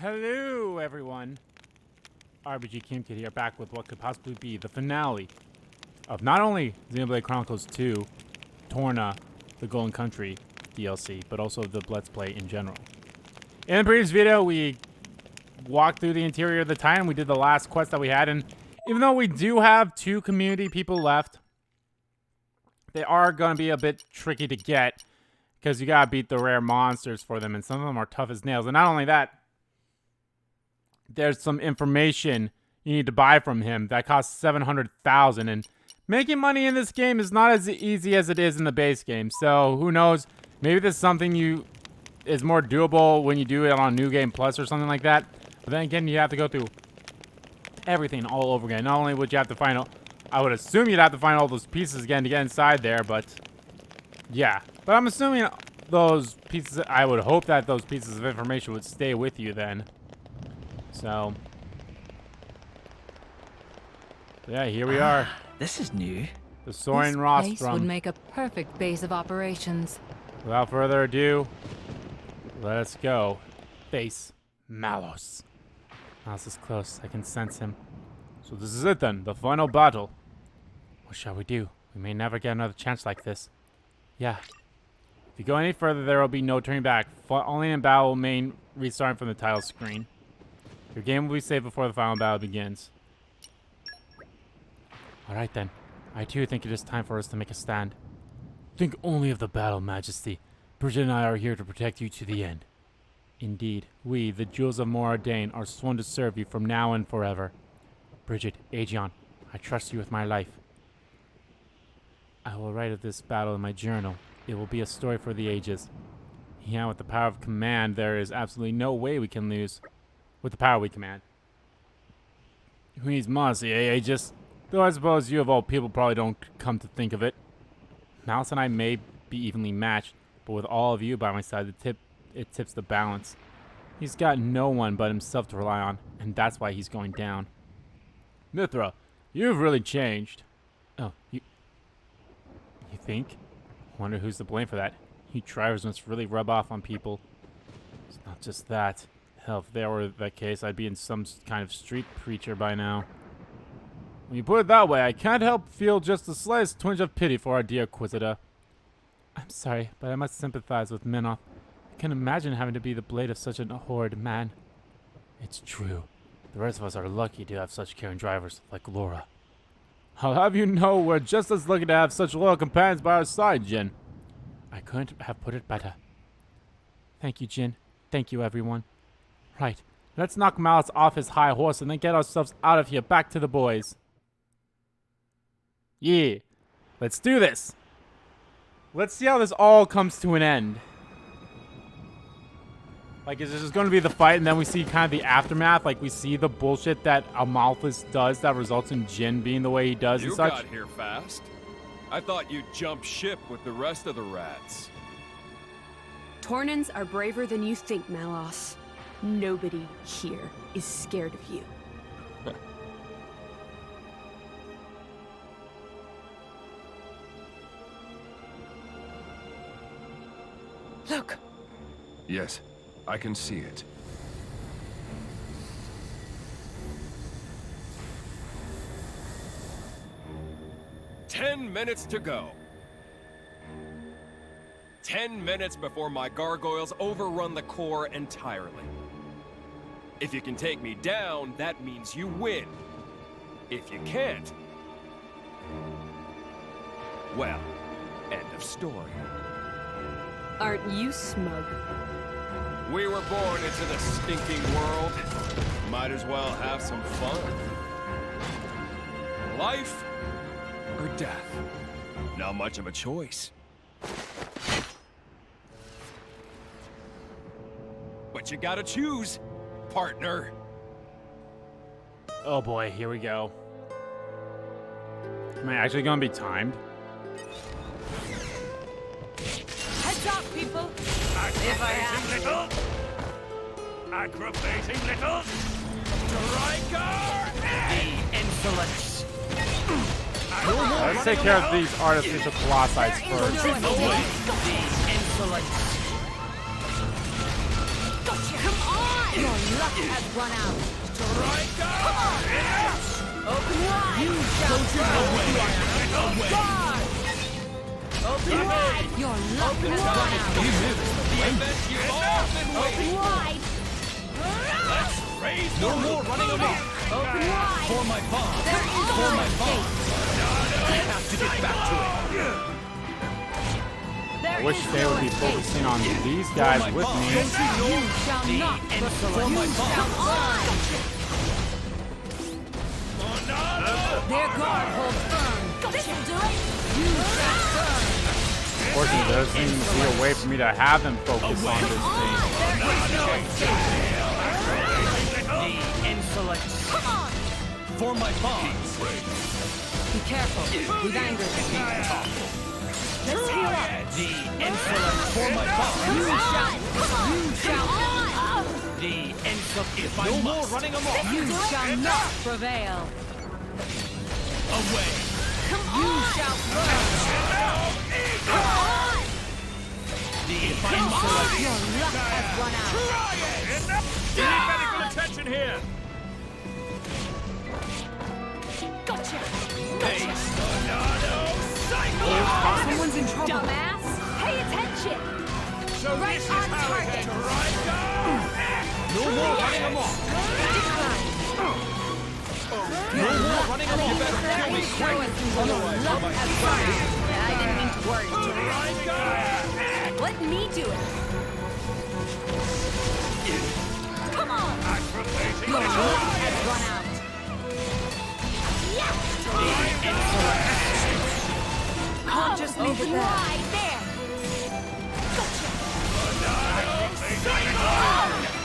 Hello, everyone. RBG Kimkid here, back with what could possibly be the finale of not only Xenoblade Chronicles 2, Torna, the Golden Country DLC, but also the Let's Play in general. In the previous video, we walked through the interior of the Titan. We did the last quest that we had, and even though we do have 2 community people left, they are going to be a bit tricky to get, because you gotta beat the rare monsters for them, and some of them are tough as nails. And not only that, there's some information you need to buy from him that costs 700,000, and making money in this game is not as easy as it is in the base game. So who knows? Maybe this is something is more doable when you do it on New Game Plus or something like that. But then again, you have to go through everything all over again. Not only would you have to find, I would assume you'd have to find all those pieces again to get inside there, but yeah. But I'm assuming those pieces, I would hope that those pieces of information would stay with you then. So, yeah, here we are. This is new. The Soaring This place would Rostrum. make a perfect base of operations. Without further ado, let us go. Face Malos. Malos is close. I can sense him. So this is it then, the final battle. What shall we do? We may never get another chance like this. Yeah. If you go any further, there will be no turning back. Only in battle will remain restarting from the title screen. Your game will be saved before the final battle begins. Alright then. I too think it is time for us to make a stand. Think only of the battle, Majesty. Bridget and I are here to protect you to the end. Indeed, we, the Jewels of Moradane, are sworn to serve you from now and forever. Bridget, Aegon, I trust you with my life. I will write of this battle in my journal. It will be a story for the ages. Yeah, with the power of command, there is absolutely no way we can lose. With the power we command. Who needs modesty, eh, Aegis? Though I suppose you of all people probably don't come to think of it. Mouse and I may be evenly matched, but with all of you by my side, it tips the balance. He's got no one but himself to rely on, and that's why he's going down. Mithra, you've really changed. Oh, you think? Wonder who's to blame for that. You drivers must really rub off on people. It's not just that. Hell, if that were the case, I'd be in some kind of street preacher by now. When you put it that way, I can't help feel just the slightest twinge of pity for our dear Quisita. I'm sorry, but I must sympathize with Minoth. I can imagine having to be the blade of such an horrid man. It's true. The rest of us are lucky to have such caring drivers like Laura. I'll have you know we're just as lucky to have such loyal companions by our side, Jin. I couldn't have put it better. Thank you, Jin. Thank you, everyone. Right, let's knock Malice off his high horse and then get ourselves out of here, back to the boys. Yeah, let's do this. Let's see how this all comes to an end. Like, is this just going to be the fight and then we see kind of the aftermath? Like, we see the bullshit that Amalthus does that results in Jin being the way he does and such? You got here fast. I thought you'd jump ship with the rest of the rats. Tornans are braver than you think, Malos. Nobody here is scared of you. Look! Yes, I can see it. "10 minutes to go. 10 minutes before my gargoyles overrun the core entirely. If you can take me down, that means you win. If you can't, well, end of story." Aren't you smug? We were born into the stinking world. Might as well have some fun. Life or death? Not much of a choice. But you gotta choose, partner. Oh boy, here we go. Am I actually going to be timed? Heads up, people! Aggravating little! Aggravating little! Striker! The insolence! Let's take care of these artificial colossi first. The insolence! Gotcha! Come on! Your luck has run out. Come on! Open wide! You shall burn! Guard! Open wide! Your luck has run out. The event you've all been Open waiting wide! Let's raise no more running amok. Open wide! For my bomb. There is For no my bomb. escape. I have to get back to it. There I wish is they no would be escape. focusing on these guys with me. You shall not For my bomb. Their guard holds firm. This'll do it. You shall burn. Unfortunately, there doesn't seem to be a way for me to have them focus on this thing. There is no escape. The insolence. Come on. For my bomb. Be careful. We've angered them. Let's heal up. The insolence. For my bomb. You shall. You shall. The insolence. If I No more must. running amok. You shall not prevail. Away. You shall burn. Come on. The Come on. Your luck has run out. Need medical attention here. Gotcha. Someone's in trouble. Dumbass. Pay attention. So Right this is on how target. it is, right? No more running amok. Decline. No more running amok. You better There kill me is quick. no escape. Your luck has run out. I didn't mean to worry you. Let me do it. Come on. Your luck has run out. I'll just leave it there. Wide there.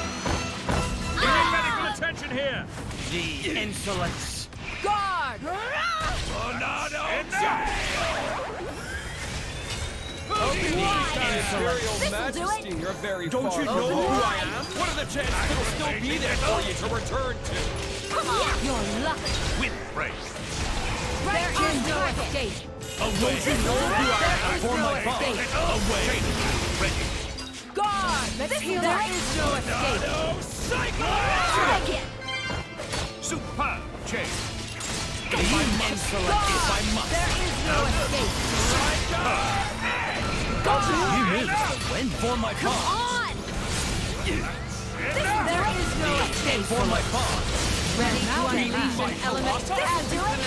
Need medical attention here. The insolence. Guard. Open Imperial This'll do Majesty, it. you're very Don't far you know gone. who I am? What are the chances it'll still be there for you to return to? Come on. Your luck. With praise. There is no escape. Away. There is For no my bomb. escape. Away. Guard. Let's heal. There is no escape. Try again. Superb chase. The insolence. If I must. There is no escape. You need to win. For my Come bomb. on. There is no escape. For my bomb. Ready to unleash an element. This'll do it.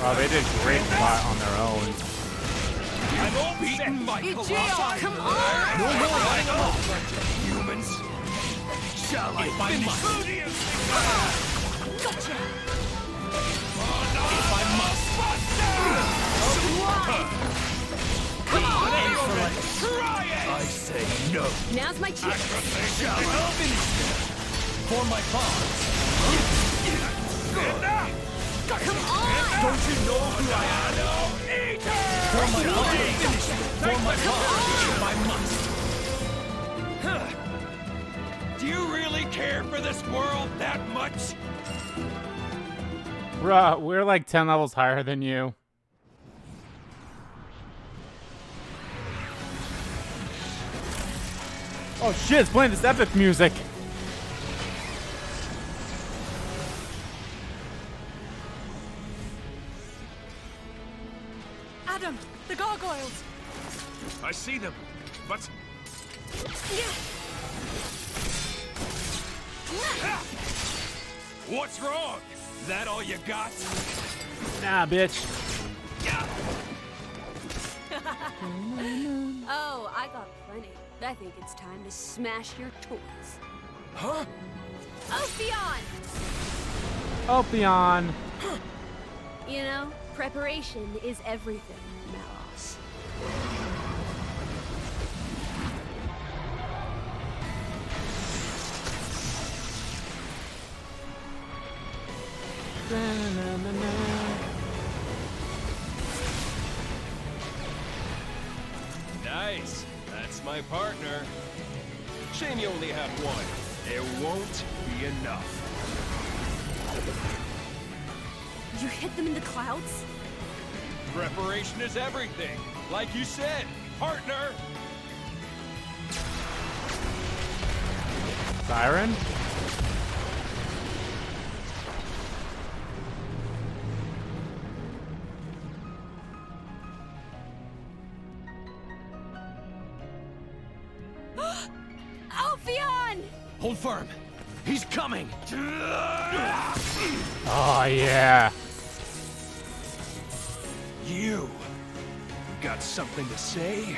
Wow, they did great fight on their own. I'm all beaten by Ichio, Colossus. come on. No more running amok. Humans. Shall I If I must. Gotcha. If I must. Wide. The insolence. I say no. Now's my chance. For my bomb. Come on. Don't you know who I am? For my bomb. For my bomb. If I must. Do you really care for this world that much? Bruh, we're like 10 levels higher than you. Oh shit, it's playing this epic music. Adam, the gargoyles. I see them, but What's wrong? Is that all you got? Nah, bitch. Oh, I got plenty. I think it's time to smash your toys. Huh? Ophion! Ophion. You know, preparation is everything, Malos. Nice. That's my partner. Shame you only have one. It won't be enough. You hit them in the clouds? Preparation is everything. Like you said, partner. Siren? Alpheon! Hold firm. He's coming. Oh, yeah. You got something to say?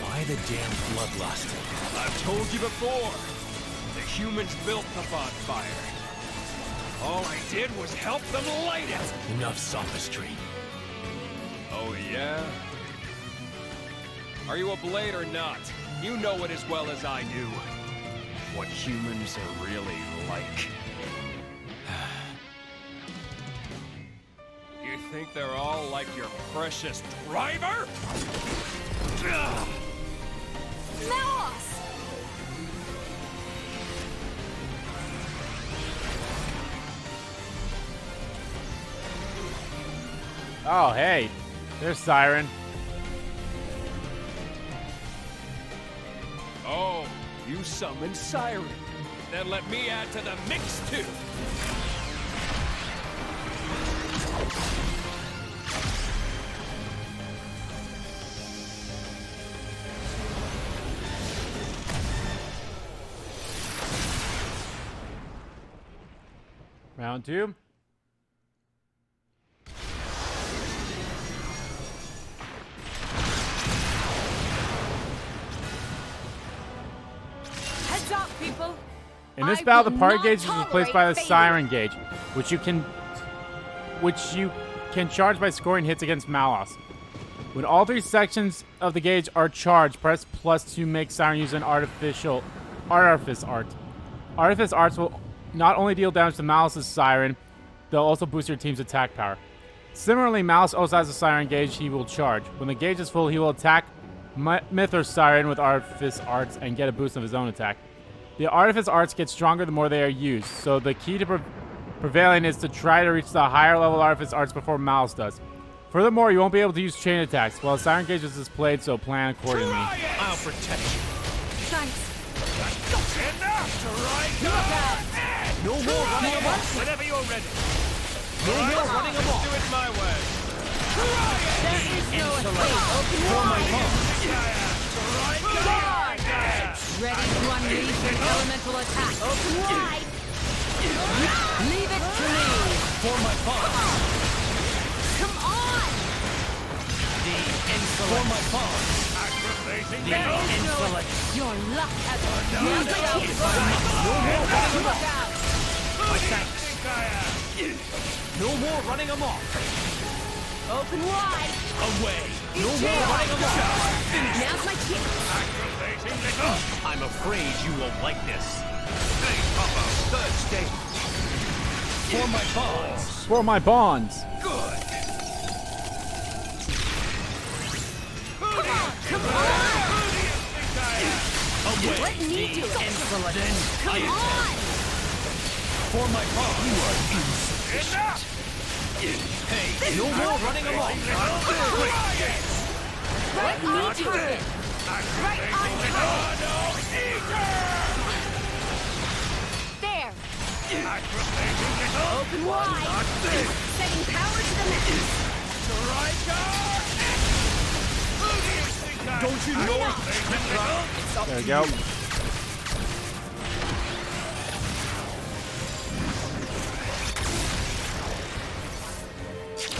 Why the damn bloodlust? I've told you before. The humans built the bonfire. All I did was help them light it. Enough sophistry. Oh, yeah? Are you a blade or not? You know it as well as I do. What humans are really like. You think they're all like your precious driver? Melos! Oh, hey. There's Siren. Oh, you summoned Siren. Then let me add to the mix, too. Round 2. Heads up, people! In this I battle, the will party not gauge is replaced by the tolerate Siren gauge, which you can charge by scoring hits against Malos. When all 3 sections of the gauge are charged, press plus to make Siren use an Artifice Art. Artifice Arts will not only deal damage to Malos' Siren, they'll also boost your team's attack power. Similarly, Malos also has a Siren gauge he will charge. When the gauge is full, he will attack Mythos Siren with Artifice Arts and get a boost of his own attack. The Artifice Arts get stronger the more they are used, so the key to prevailing is to try to reach the higher level Artifice Arts before Malos does. Furthermore, you won't be able to use chain attacks while Siren gauge is displayed, so plan accordingly. I'll protect you. Thanks. No more running amok. Whenever you're ready. No more running amok. Do it my way. There is no escape. Open For my wide! palm. Guard! Ready to unleash your elemental attack. Open wide! Leave it to me! For my palm. Come on! The insolence. For my palm. Activating The the insolence. Your luck has used up. No more running amok. Look out! My thanks. No more running amok. Open wide! Away. No more running amok. Now's my chance. Activating the I'm afraid you won't like this. Stage Papa, third stage. For my bonds. For my bonds. Good. Come on! Away. Let me do it. Insolence. Come on! For my bonds. You are Enough! Hey, no more running amok. Let me do it. Right on top. There. Open wide. Setting power to the max. Don't you know? There we go.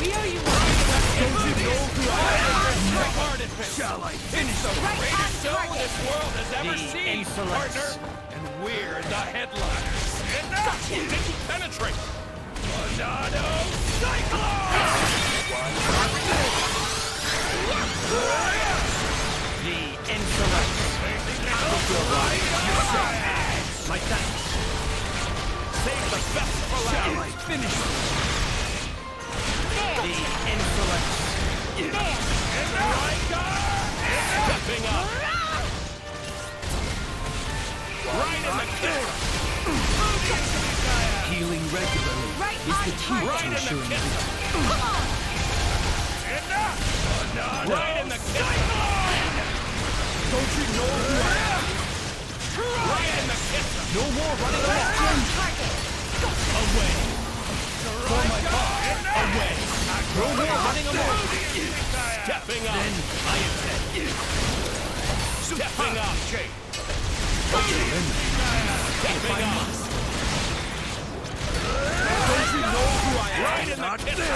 We owe you one. Don't you know who I am? Shall I finish the Right greatest on show target. this world has ever The seen, insolence. partner? And we're the headliners. Enough! Didn't penetrate! Tornado Cyclone! The insolence. My thanks. Save the best for last! Shall I finish? The insolence. Stepping up! Right in the kill! Healing regularly Right is the on key target. to ensuring Right in the victory. Come on. Right in the kill! Don't you know who I am? No more running amok. On target. Away. For my cause. Away. No more running amok. Stepping up. Then I attack. Stepping up. Stepping up. Don't you know who I am? Right in the kitchen.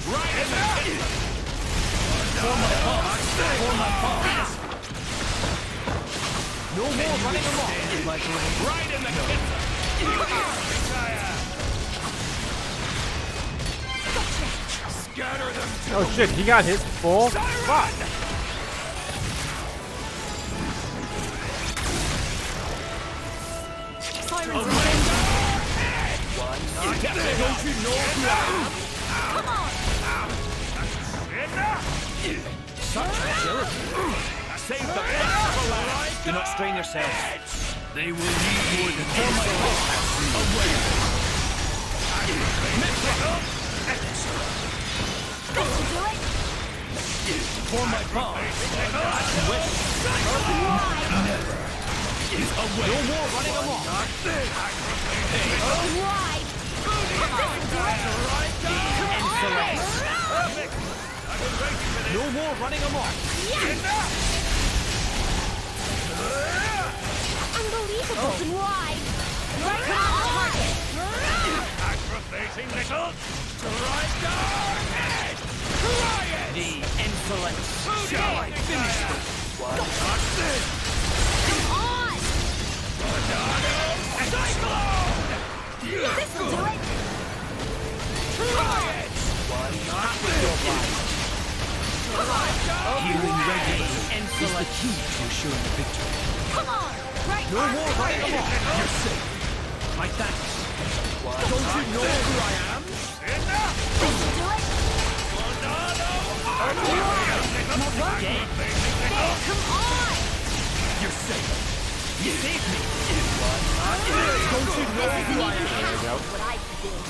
Right in the kitchen. For my cause. For my cause. No more running amok. Right in the kitchen. Scatter them. Oh shit, he got his full? Fuck. Sirens Don't you know who I am? come on! Such agility. Save the best for last. Do not strain yourselves. They will need more than this. Away. Don't you do it? For my cause. Wish. Open wide! Away. No more running amok. Open wide! Come on! No more running amok. Unbelievable! Open wide! Right on target! Aggravating little. The insolence. Shall I finish this? Come on! This'll do it! Healing regularly is the key to assuring victory. Come on! Right No on more running target! amok. You're safe. My thanks. Don't you know who I am? This'll do it! Again. There, come on! You're safe. You saved me. Don't you know who I am? What I did.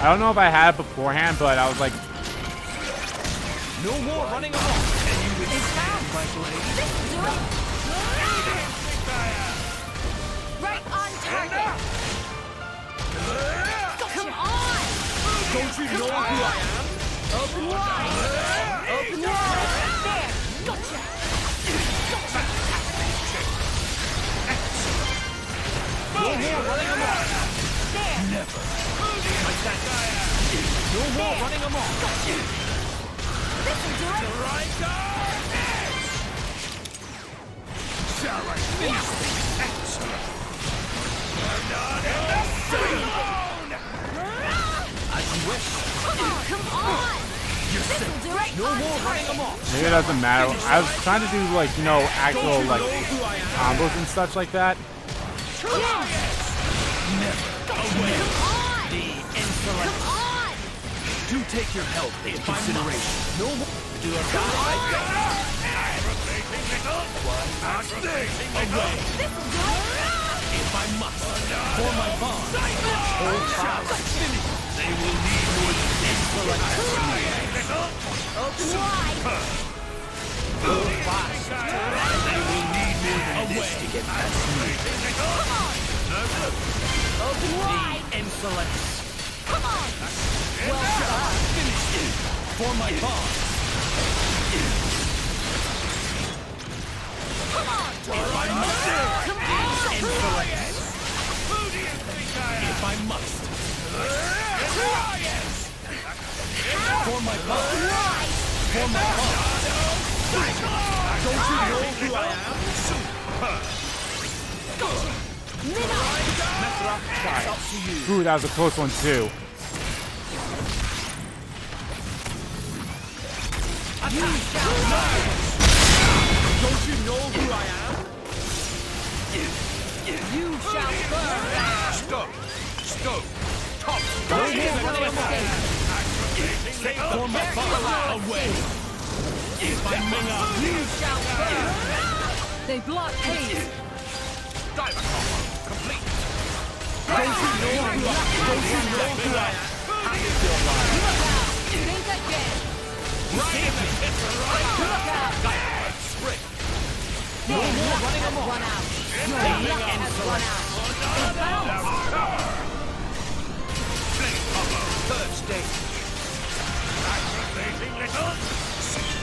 I don't know if I had it beforehand, but I was like, No more running amok. And you would stand, my blade. This'll do it! Right on target! Come on! Don't you know who I am? Open wide! Open wide! There! Gotcha! No more running amok. There! Never. My thanks. No more running amok. This'll do it! Shall I finish this? As you wish. Come on! You're This'll safe. do it! No more running amok. maybe it doesn't matter. I was trying to do like, you know, actual Don't you like know who I am? combos and such like that. Yes! Never. Away. Come on! The insolence. Come on! Do take your health into consideration. No more. Do a die. Away. This'll do it! If I must. For my bond. Hold fast. Finish. They will need more than insolence. Open wide! Hold fast. They will need more than this to get past me. Come on! Open wide! The insolence. Come on! Well done! Finish it. For my bond. Come on! If I must. Come The on! insolence. If I must. For my bond. Wide! For my bond. Don't you know who I am? It's up to you. Ooh, that was a close one too. Don't you know who I am? You shall burn! Stop. Stop. Top. No more running amok. Save for my bond. Away. If I may not. You shall burn! They block pace! Diver combo. Complete. Don't you know who I am? Don't you know who I am? Think again! Right in the kitchen. Look out! Spring. Your luck has run out. Your luck has run out. Flame combo. Third stage. Aggravating little.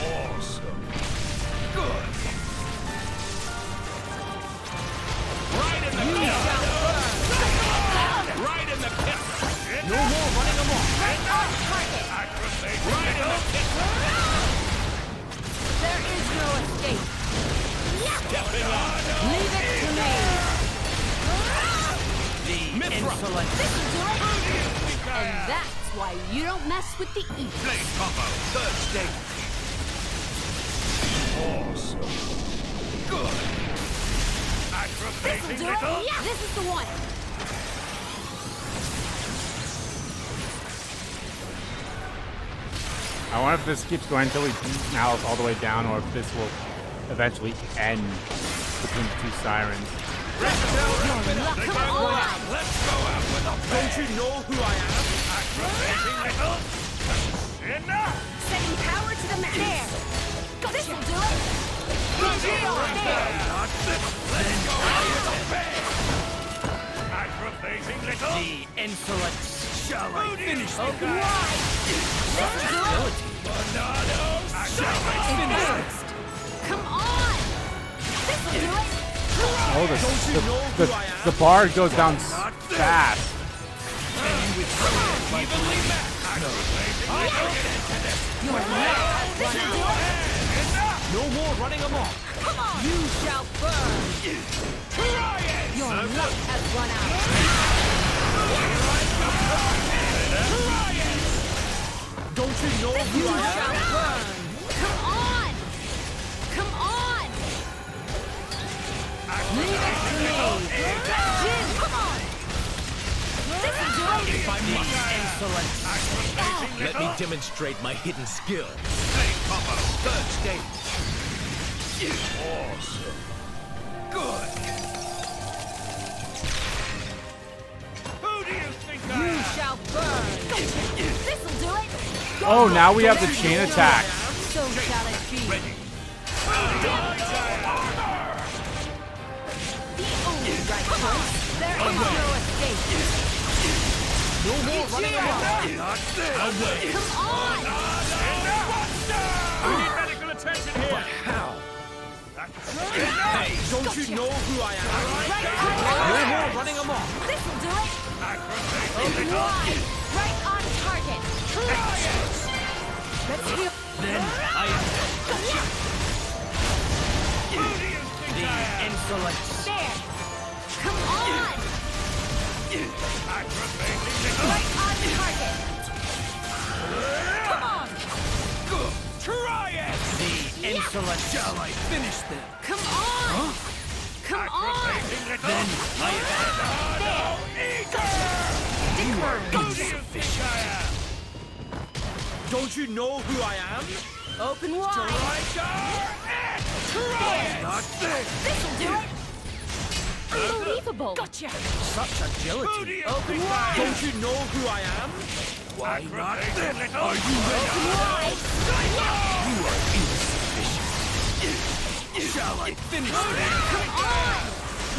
Awesome. Good. Right in the pit. Right in the pit. No more running amok. Right on target. Aggravating Right in the little. pit. There is no escape. Stepping up. Leave it to me. The insolent. This will do it. And that's why you don't mess with the Aegis. Flame combo. Third stage. Awesome. Good. This will Aggravating do little. it. Yeah, this is the one. I wonder if this keeps going until we beat Malice all the way down, or if this will eventually end between the two sirens. Come on. Let's go out with a bang. Don't you know who I am? Aggravating little. Enough. Setting power to the max. There. This will do it. There. Let's go out with a bang. Aggravating little. The insolence. Shall I finish the Open wide. This will do it. Bananas. Advanced. Come on. This will do it. Oh, Don't you know who I am? the bar goes down fast. Evenly matched. Your luck has run out. No more running amok. Come on. You shall burn. Try it. Your luck has run out. Don't you know who You I shall am? burn. Come on. Come on. Leave it to me. Jin, come on. This will do it. If I must. Insolence. Let me demonstrate my hidden skill. Flame combo. Third stage. Awesome. Good. Who do you think I You am? shall burn. This will do it. Oh, now we have the chain attack. So shall it be. Ready. The only right choice. There is no escape. No more running amok. Not this. Come on. We need medical attention here. How? Hey, Don't you know who I am? Right No on. more running amok. This will do it. aggravating little. Wide. Right on target. Let's heal. Then I am Who do you think the I am? insolence. There. Come on. Aggravating little. Right on target. Come on. Good. Try it. The insolence. Shall I finish them? Come on. Come on. Aggravating little. Then I am Who do you think I am? Don't you know who I am? Open wide. Try it. Not this. This will do it. Unbelievable. Gotcha. Such Who do agility. you Open think I wide. am? Don't you know who I am? Why not this? Are you ready? Wide. You are insufficient. Shall I finish them? Come on.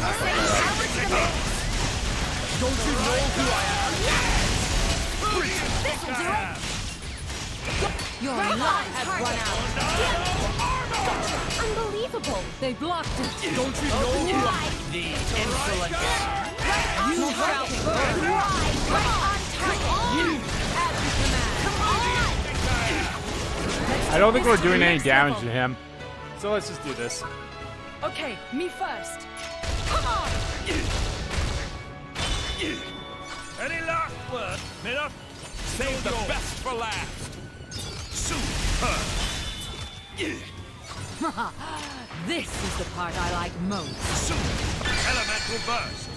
Setting power to the max. Don't you know who I am? This will do it. Your luck has run out. Gotcha. Unbelievable. They blocked it. Don't you know who I Wide. am? The insolence. You shall burn. Wide. Right on target. As you command. Come on. I don't think we're doing any damage to him. So let's just do this. Okay, me first. Come on. Any last word, Miller? Save the best for last. Super. This is the part I like most. Super. Elemental burst.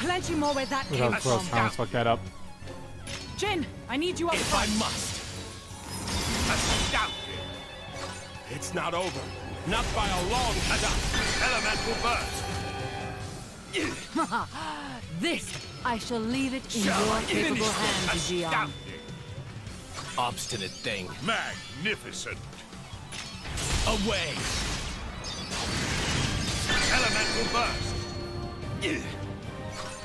Plenty more where that Without close, I almost fucked that up. Jin, I need you up If I must. Astounding. It's not over. Not by a long shot. Elemental burst. This, I shall leave it in Shall your I capable finish hands, Jian. Astounding. Obstinate thing. Magnificent. Away. Elemental burst.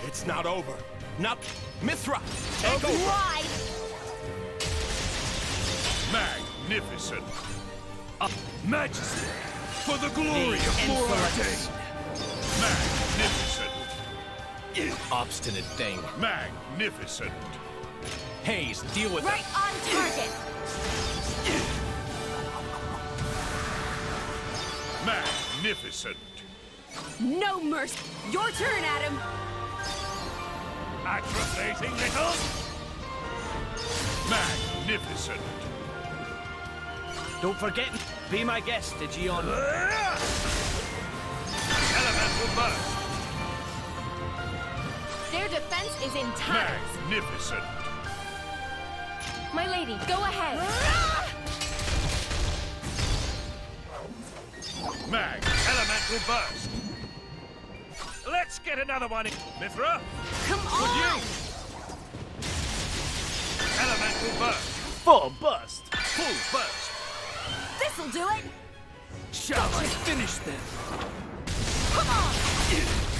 It's not over. Not Mithra. Take over. Wide. Magnificent. Majesty. For the glory of Morarte. Magnificent. Obstinate thing. Magnificent. Hayes, deal with Right it. on target. Magnificent. No mercy. Your turn, Adam. Aggravating little. Magnificent. Don't forget, be my guest, Digion. Elemental burst. Their defense is in tatters. Magnificent. My lady, go ahead. Elemental burst. Let's get another one in. Mithra, Come on. elemental burst. Full bust. Full burst. This'll do it. Shall I finish them? Come on.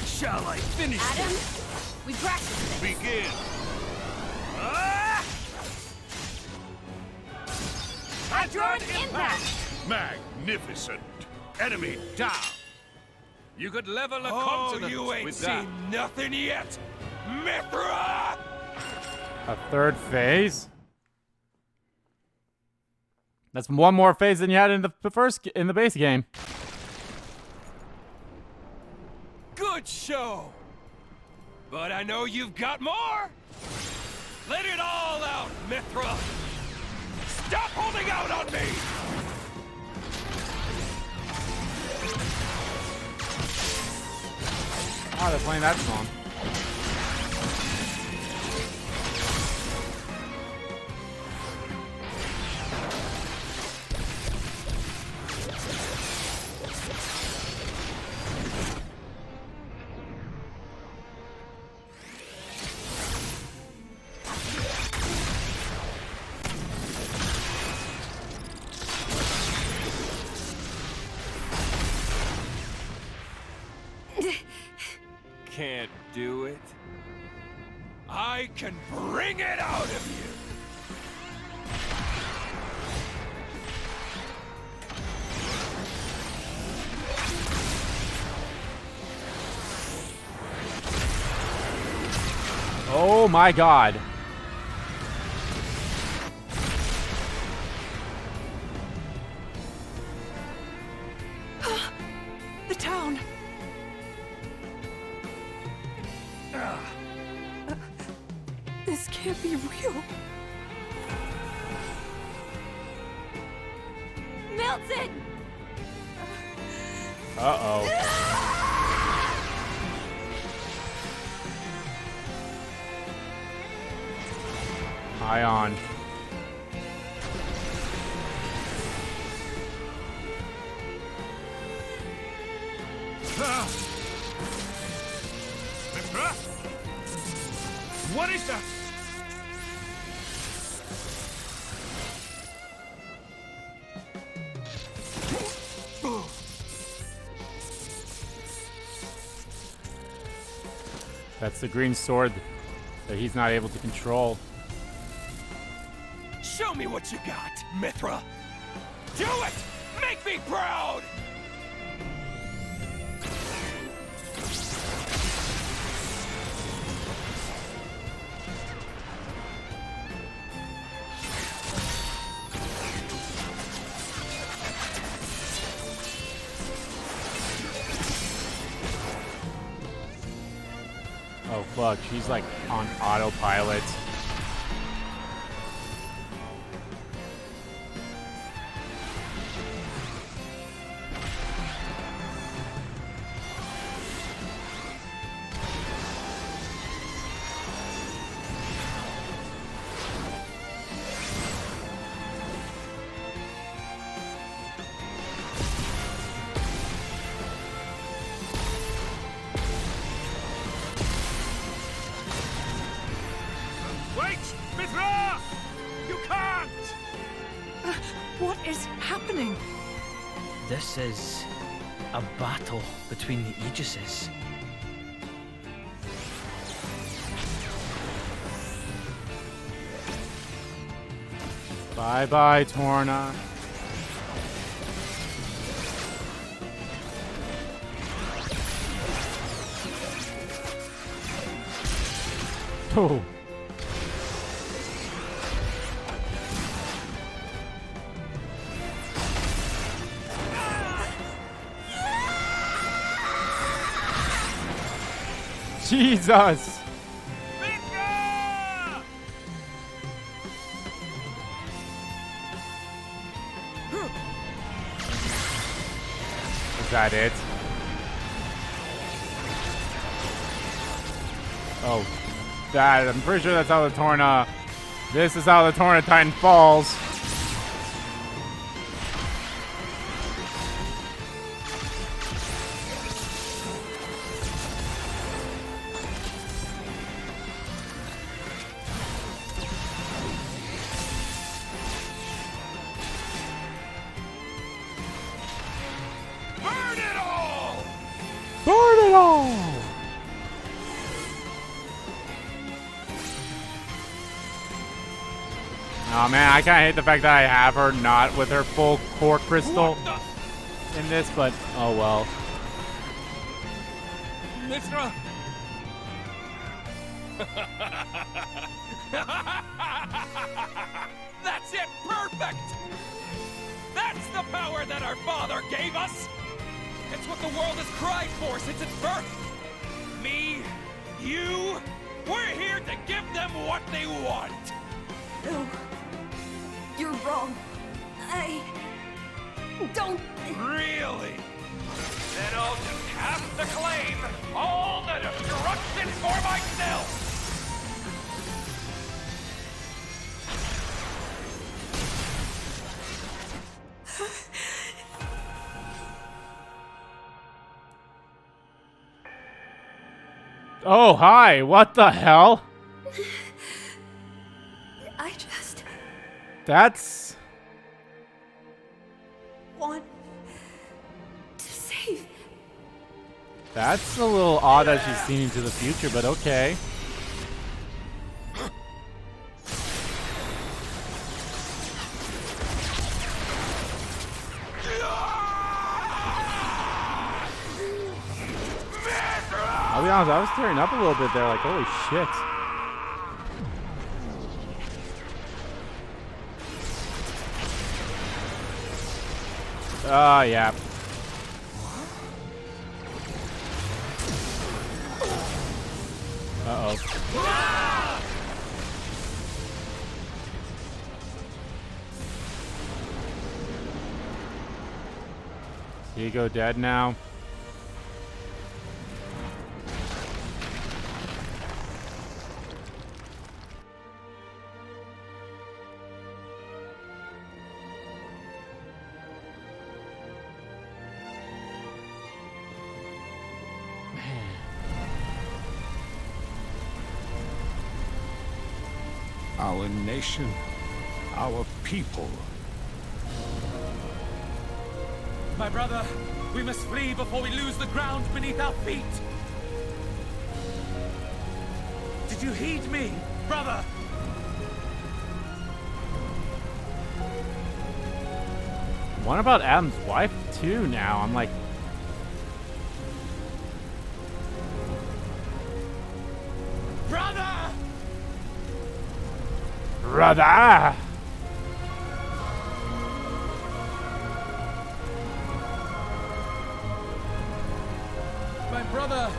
Shall I finish Adam, we practiced this. Begin. Ah! Hadron impact. Magnificent. Enemy down. You could level a Oh, continent you ain't with that. seen nothing yet, Mithra! A third phase? That's one more phase than you had in the in the base game. Good show! But I know you've got more! Let it all out, Mithra! Stop holding out on me! Oh, they're playing that song. Can't do it. I can bring it out of you! Oh my god. The town. This can't be real. Milton! Uh-oh. High on. Mithra? What is that? That's the green sword that he's not able to control. Show me what you got, Mithra! Do it! Make me proud! Oh fuck, she's like on autopilot. Wait! Mithra! You can't! What is happening? This is A battle between the Aegises. Bye-bye, Torna. Oh. Jesus! Is that it? Oh, that, I'm pretty sure that's how the Torna, this is how the Torna Titan falls. Burn it all! Burn it all! Oh man, I kinda hate the fact that I have her not with her full core crystal in this, but oh well. Mithra! That's it! Perfect! That's the power that our father gave us! It's what the world has cried for since its birth! Me, you, we're here to give them what they want! No. You're wrong. I don't. Really? Then I'll just have to claim all the destruction for myself! Oh, hi, what the hell? I just That's... want to save. That's a little odd that she's seen into the future, but okay. I'll be honest, I was tearing up a little bit there, like, holy shit. Oh, yeah. Uh-oh. Ego dead now. Our nation, our people. My brother, we must flee before we lose the ground beneath our feet! Did you heed me, brother? What about Adam's wife, too, now? I'm like... Brother! Brother! My brother!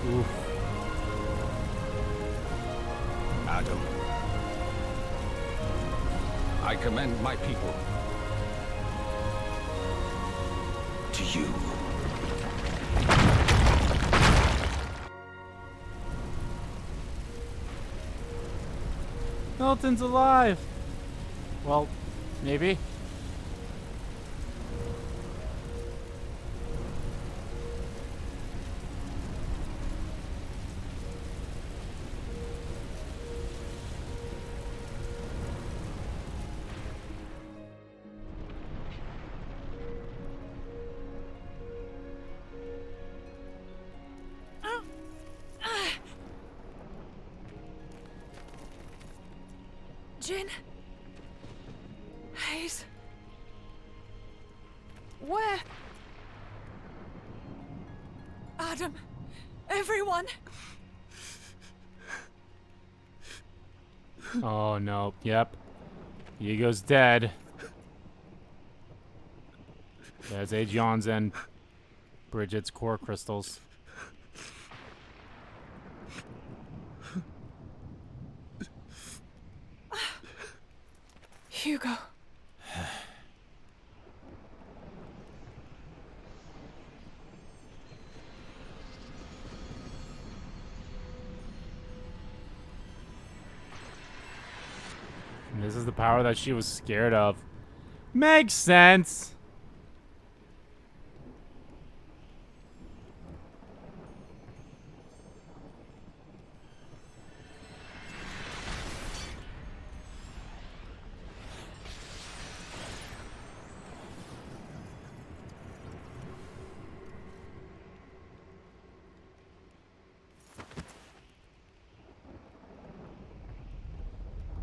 Oof. Adam, I commend my people to you. Milton's alive! Well, maybe. Jin? Hayes? Where? Adam? Everyone? Oh no. Yep. Ego's dead. There's Aegon's and Bridget's core crystals. Hugo. And this is the power that she was scared of. Makes sense.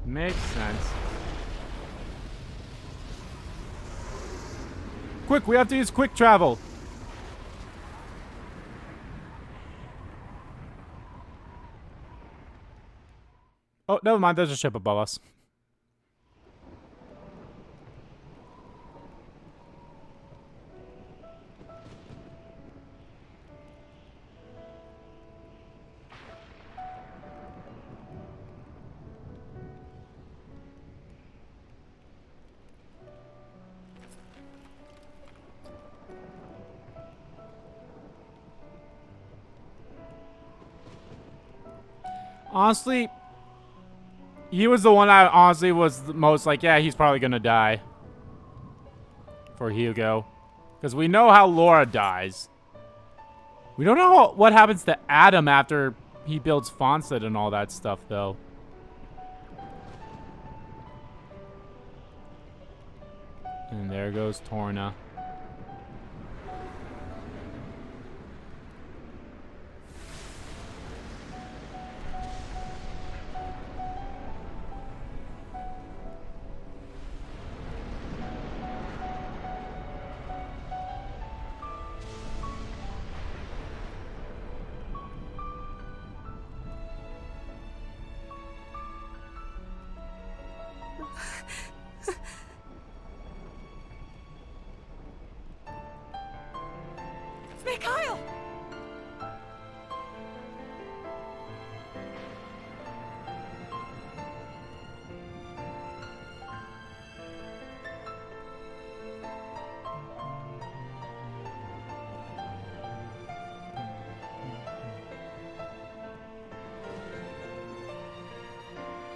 Makes sense. Quick, we have to use quick travel. Oh, never mind. There's a ship above us. Honestly, he was the one I honestly was the most like, yeah, he's probably gonna die. For Hugo. Because we know how Laura dies. We don't know what happens to Adam after he builds Fonset and all that stuff, though. And there goes Torna. Mikhail!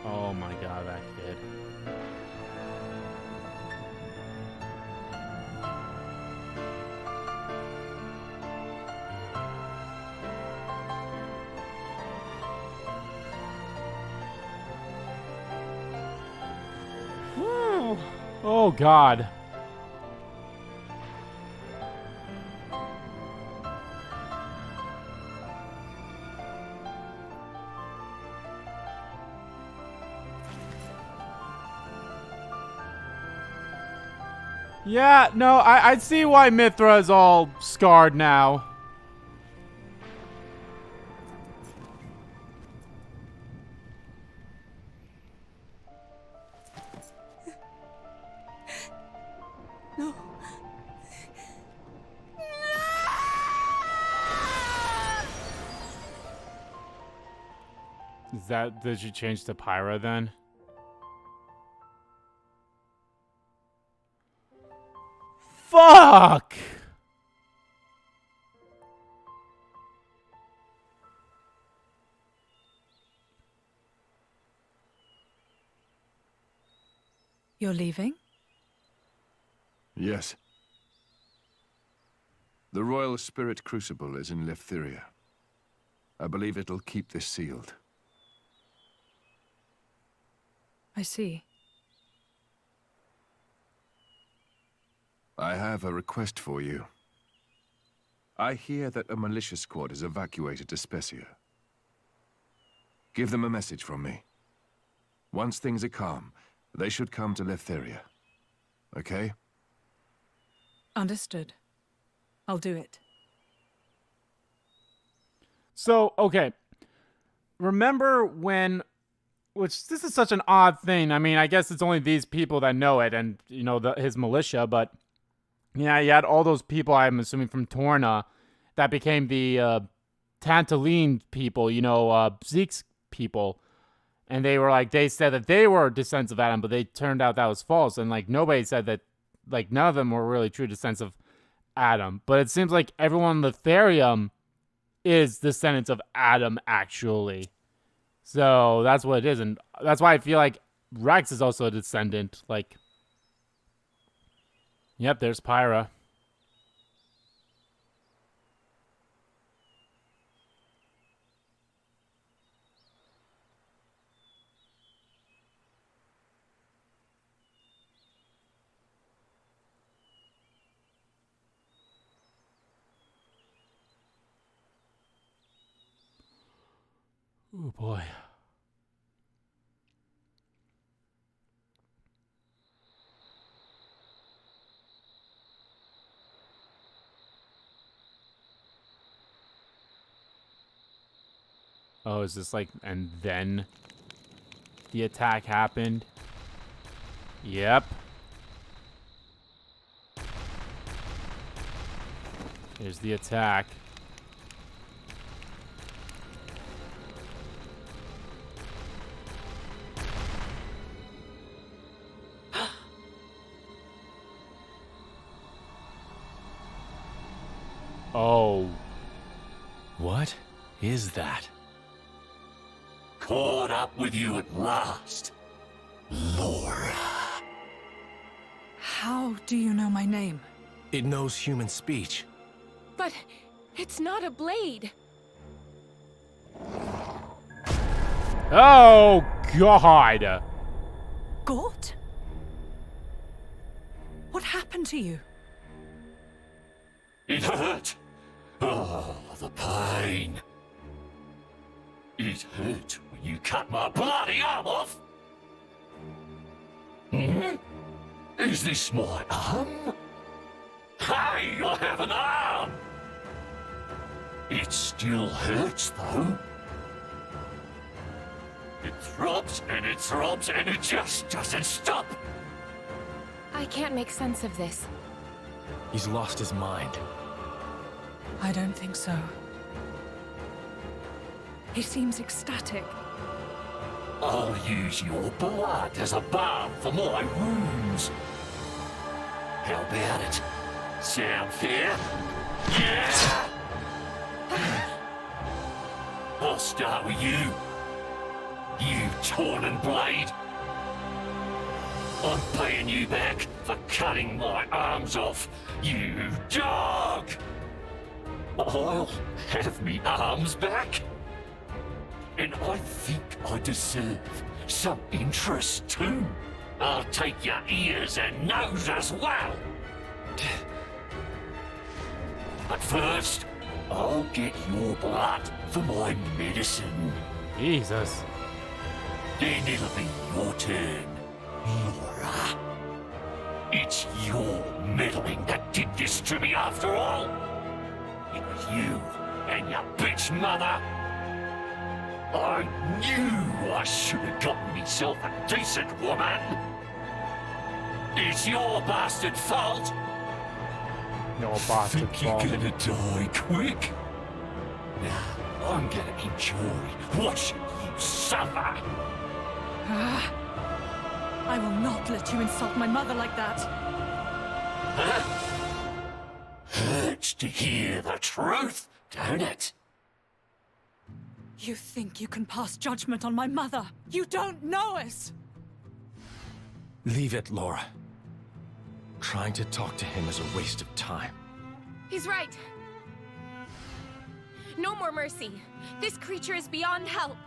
Oh my god, that kid. Woo. Oh god. Yeah, no, I see why Mithra is all scarred now. No. Is that, did she change to Pyra then? Fuck! You're leaving? Yes. The Royal Spirit Crucible is in Lefthyria. I believe it'll keep this sealed. I see. I have a request for you. I hear that a militia squad is evacuated to Specia. Give them a message from me. Once things are calm, they should come to Leftheria. Okay? Understood. I'll do it. So, okay. Remember when, which this is such an odd thing. I mean, I guess it's only these people that know it and, you know, his militia, but yeah, you had all those people, I'm assuming, from Torna that became the Tantaline people, you know, Zeke's people. And they were like, they said that they were descendants of Adam, but they turned out that was false. And like, nobody said that, like, none of them were really true descendants of Adam. But it seems like everyone in Letherium is descendants of Adam, actually. So that's what it is. And that's why I feel like Rex is also a descendant. Like, yep, there's Pyra. Oh boy. Oh, is this like, and then the attack happened? Yep. Here's the attack. Oh. What is that? Caught up with you at last, Laura. How do you know my name? It knows human speech. But it's not a blade. Oh, God. Gort? What happened to you? It hurt. Oh, the pain. It hurt when you cut my bloody arm off. Hmm? Is this my arm? Hey, I have an arm! It still hurts, though. It throbs and it throbs and it just doesn't stop. I can't make sense of this. He's lost his mind. I don't think so. He seems ecstatic. I'll use your blood as a balm for my wounds. How about it? Sound fair? Yeah! I'll start with you. You Torna blade. I'm paying you back for cutting my arms off, you dog! I'll have me arms back. And I think I deserve some interest too. I'll take your ears and nose as well. But first, I'll get your blood for my medicine. Jesus. Then it'll be your turn, Laura. It's your meddling that did this to me after all. It was you and your bitch mother. I knew I should have gotten myself a decent woman. It's your bastard fault. No bastard Think you're fault. gonna die quick? Nah, I'm gonna enjoy watching you suffer. I will not let you insult my mother like that. Hurts to hear the truth, don't it? You think you can pass judgment on my mother? You don't know us! Leave it, Laura. Trying to talk to him is a waste of time. He's right. No more mercy. This creature is beyond help.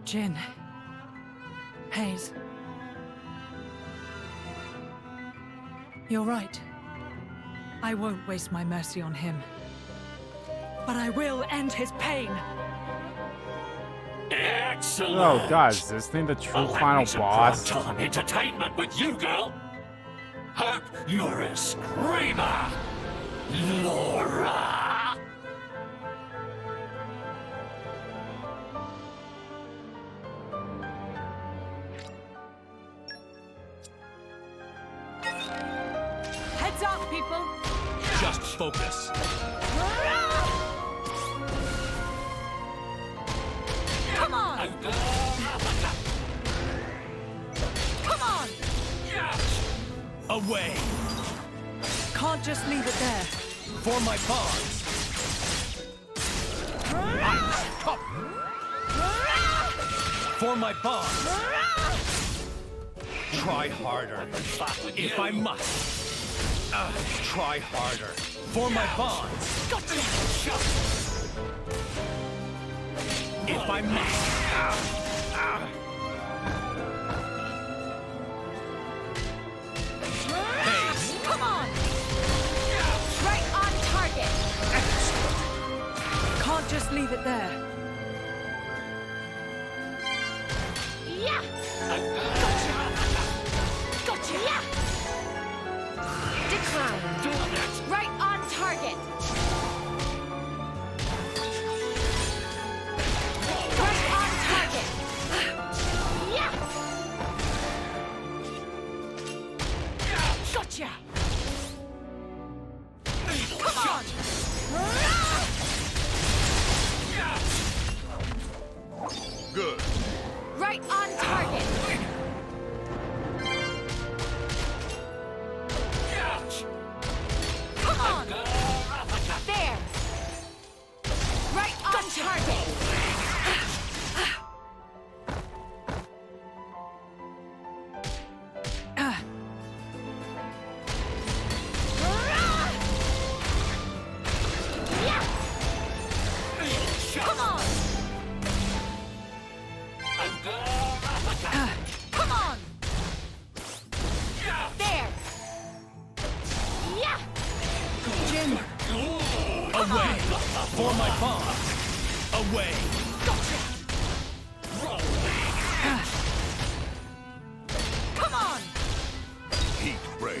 Jin. Hayes. You're right. I won't waste my mercy on him. But I will end his pain. Yeah! Excellent. Oh god, is this thing the true I'll have final me some boss? primetime entertainment with you, girl. Hope you're a screamer, Laura. Heads up, people! Just focus. Come on! Come on! Away. Can't just leave it there. For my pawns. For my pawns. Try harder. If I must. Try harder. For my pawns. If I must. Haste. Come on! Right on target! Can't just leave it there. Yeah! Gotcha! Yeah! Decline. Right on target. Right on target. Yeah! Gotcha! Come on! Good. Right on target. Come on! There! Right on target! Yeah! Come on! Come on! There! Yeah! Jin! Away. For my pawns. Away. Gotcha! Come on! Heat ray.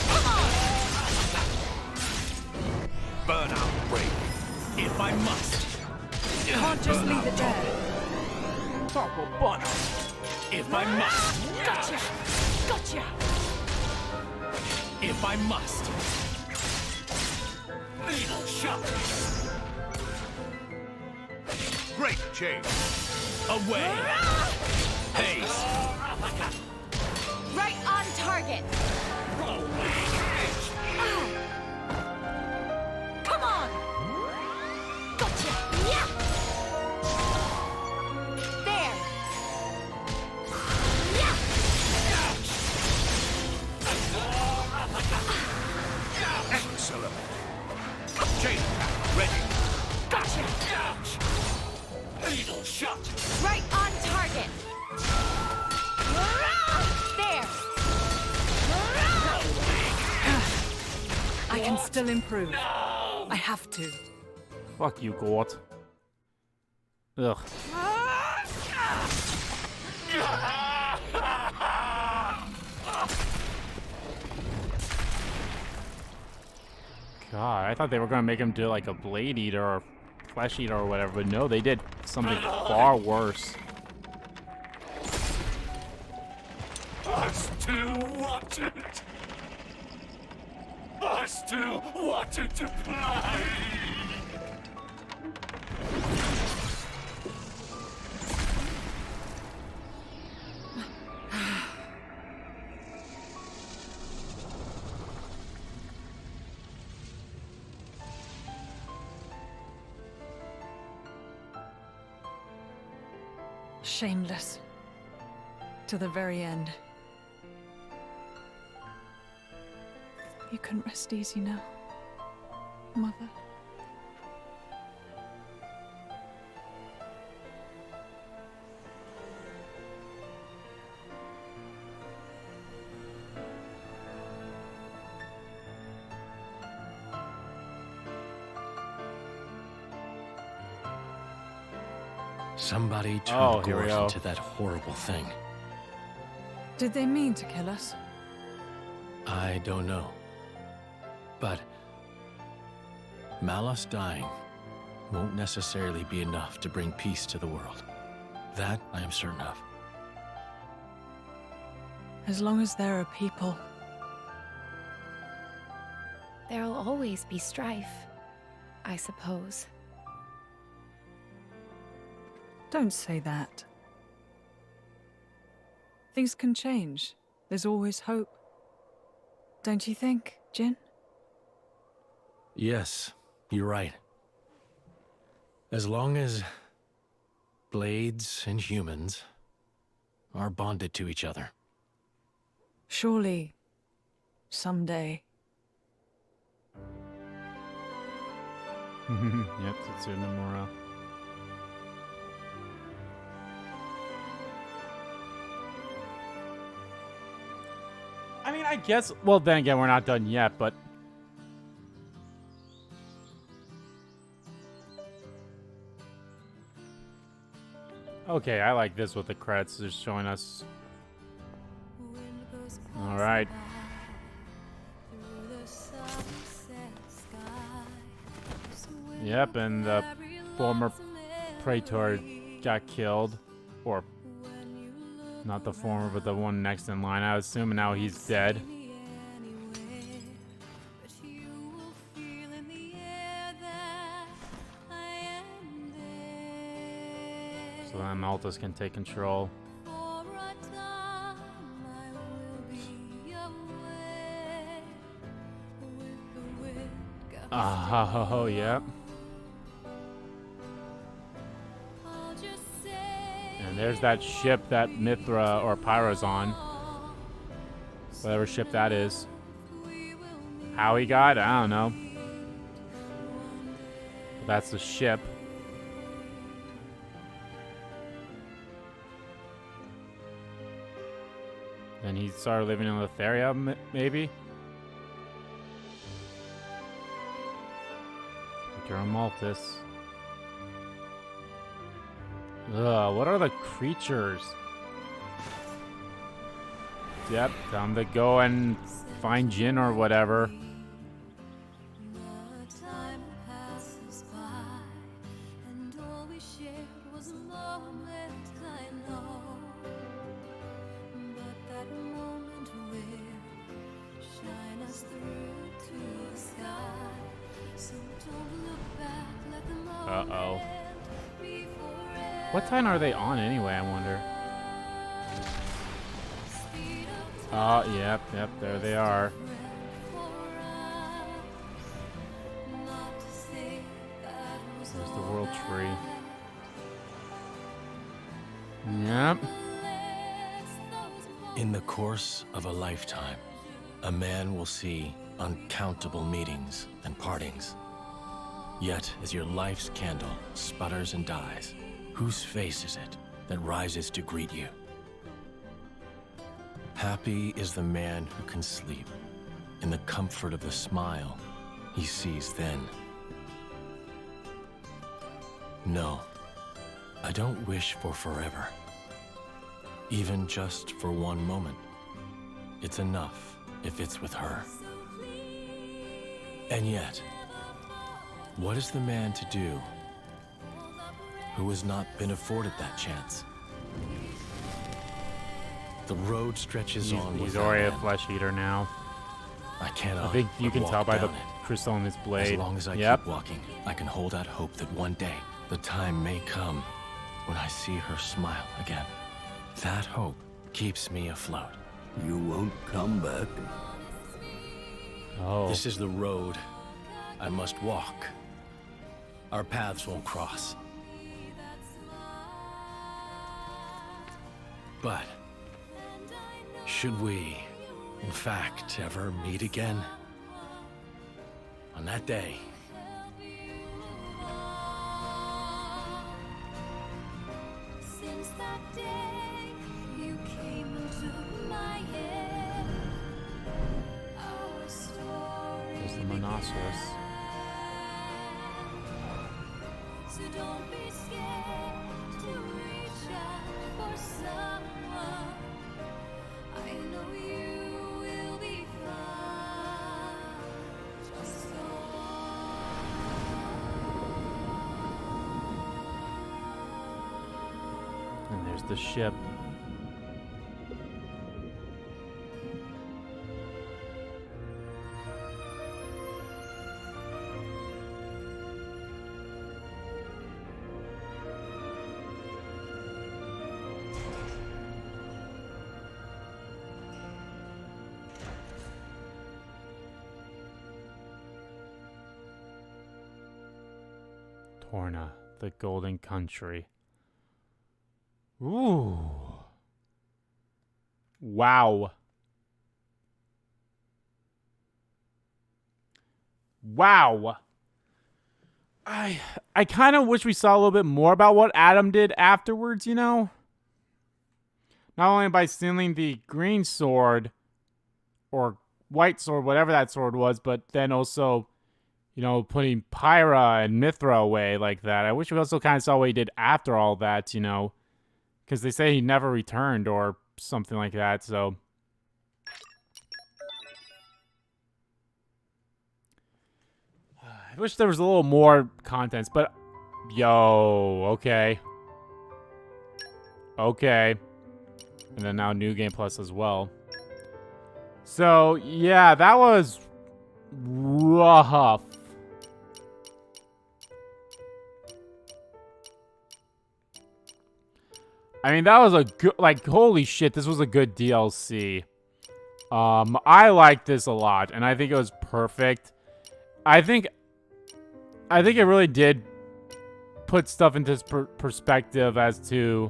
Come on! Burnout ray. If I must. Can't just leave it there. If I must. Gotcha! Gotcha! If I must. Needle shot. Great change. Away. Haste. Right on target! Come on! Gotcha! Yeah! There! Yeah! Excellent. Chain attack ready. Gotcha! Needle shot. Right on target! There! I can still improve. I have to. Fuck you, Gort. Ugh. God, I thought they were gonna make him do like a blade eater or flesh eater or whatever, but no, they did something far worse. I still wanted. I still wanted to play. Shameless. To the very end. You can rest easy now, Mother. Somebody turned Oh, here we Gorth go. into that horrible thing. Did they mean to kill us? I don't know. But Malos dying won't necessarily be enough to bring peace to the world. That I am certain of. As long as there are people. There'll always be strife, I suppose. Don't say that. Things can change. There's always hope. Don't you think, Jin? Yes, you're right. As long as blades and humans are bonded to each other. Surely, someday. Yep, Tetsuya Nomura. I mean, I guess. Well, then again, we're not done yet, but. Okay, I like this with the credits just showing us. All right. Yep, and the former Praetor got killed. Or, not the former, but the one next in line, I assume, and now he's dead. So then Altus can take control. Oh, yep. And there's that ship that Mithra or Pyra's on. Whatever ship that is. How he got, I don't know. But that's the ship. Then he started living in Letheria, maybe? Malthus. Ugh, what are the creatures? Yep, time to go and find Jin or whatever. Uh-oh. What time are they on anyway, I wonder? Oh, yep, there they are. There's the world tree. Yep. In the course of a lifetime, a man will see uncountable meetings and partings. Yet, as your life's candle sputters and dies, whose face is it that rises to greet you? Happy is the man who can sleep in the comfort of the smile he sees then. No, I don't wish for forever. Even just for one moment. It's enough if it's with her. And yet, what is the man to do who has not been afforded that chance? The road stretches on. He's already a flesh eater now. I cannot. I think you can walk tell by the down it. crystal in his blade. As long as I Yep. keep walking, I can hold out hope that one day the time may come when I see her smile again. That hope keeps me afloat. You won't come back. Oh. This is the road I must walk. Our paths won't cross. But should we, in fact, ever meet again? On that day, Since that day you came into my head, our story There's the Monoceros. so don't be scared to And there's the ship. Torna, the Golden Country. Ooh. Wow. Wow. I kind of wish we saw a little bit more about what Adam did afterwards, you know? Not only by stealing the green sword or white sword, whatever that sword was, but then also, you know, putting Pyra and Mithra away like that. I wish we also kind of saw what he did after all that, you know? Because they say he never returned or something like that, so... I wish there was a little more content, but... Yo, okay. Okay. And then now New Game Plus as well. So, yeah, that was... rough. I mean, that was a good, like, holy shit, this was a good DLC. I liked this a lot, and I think it was perfect. I think it really did put stuff into perspective as to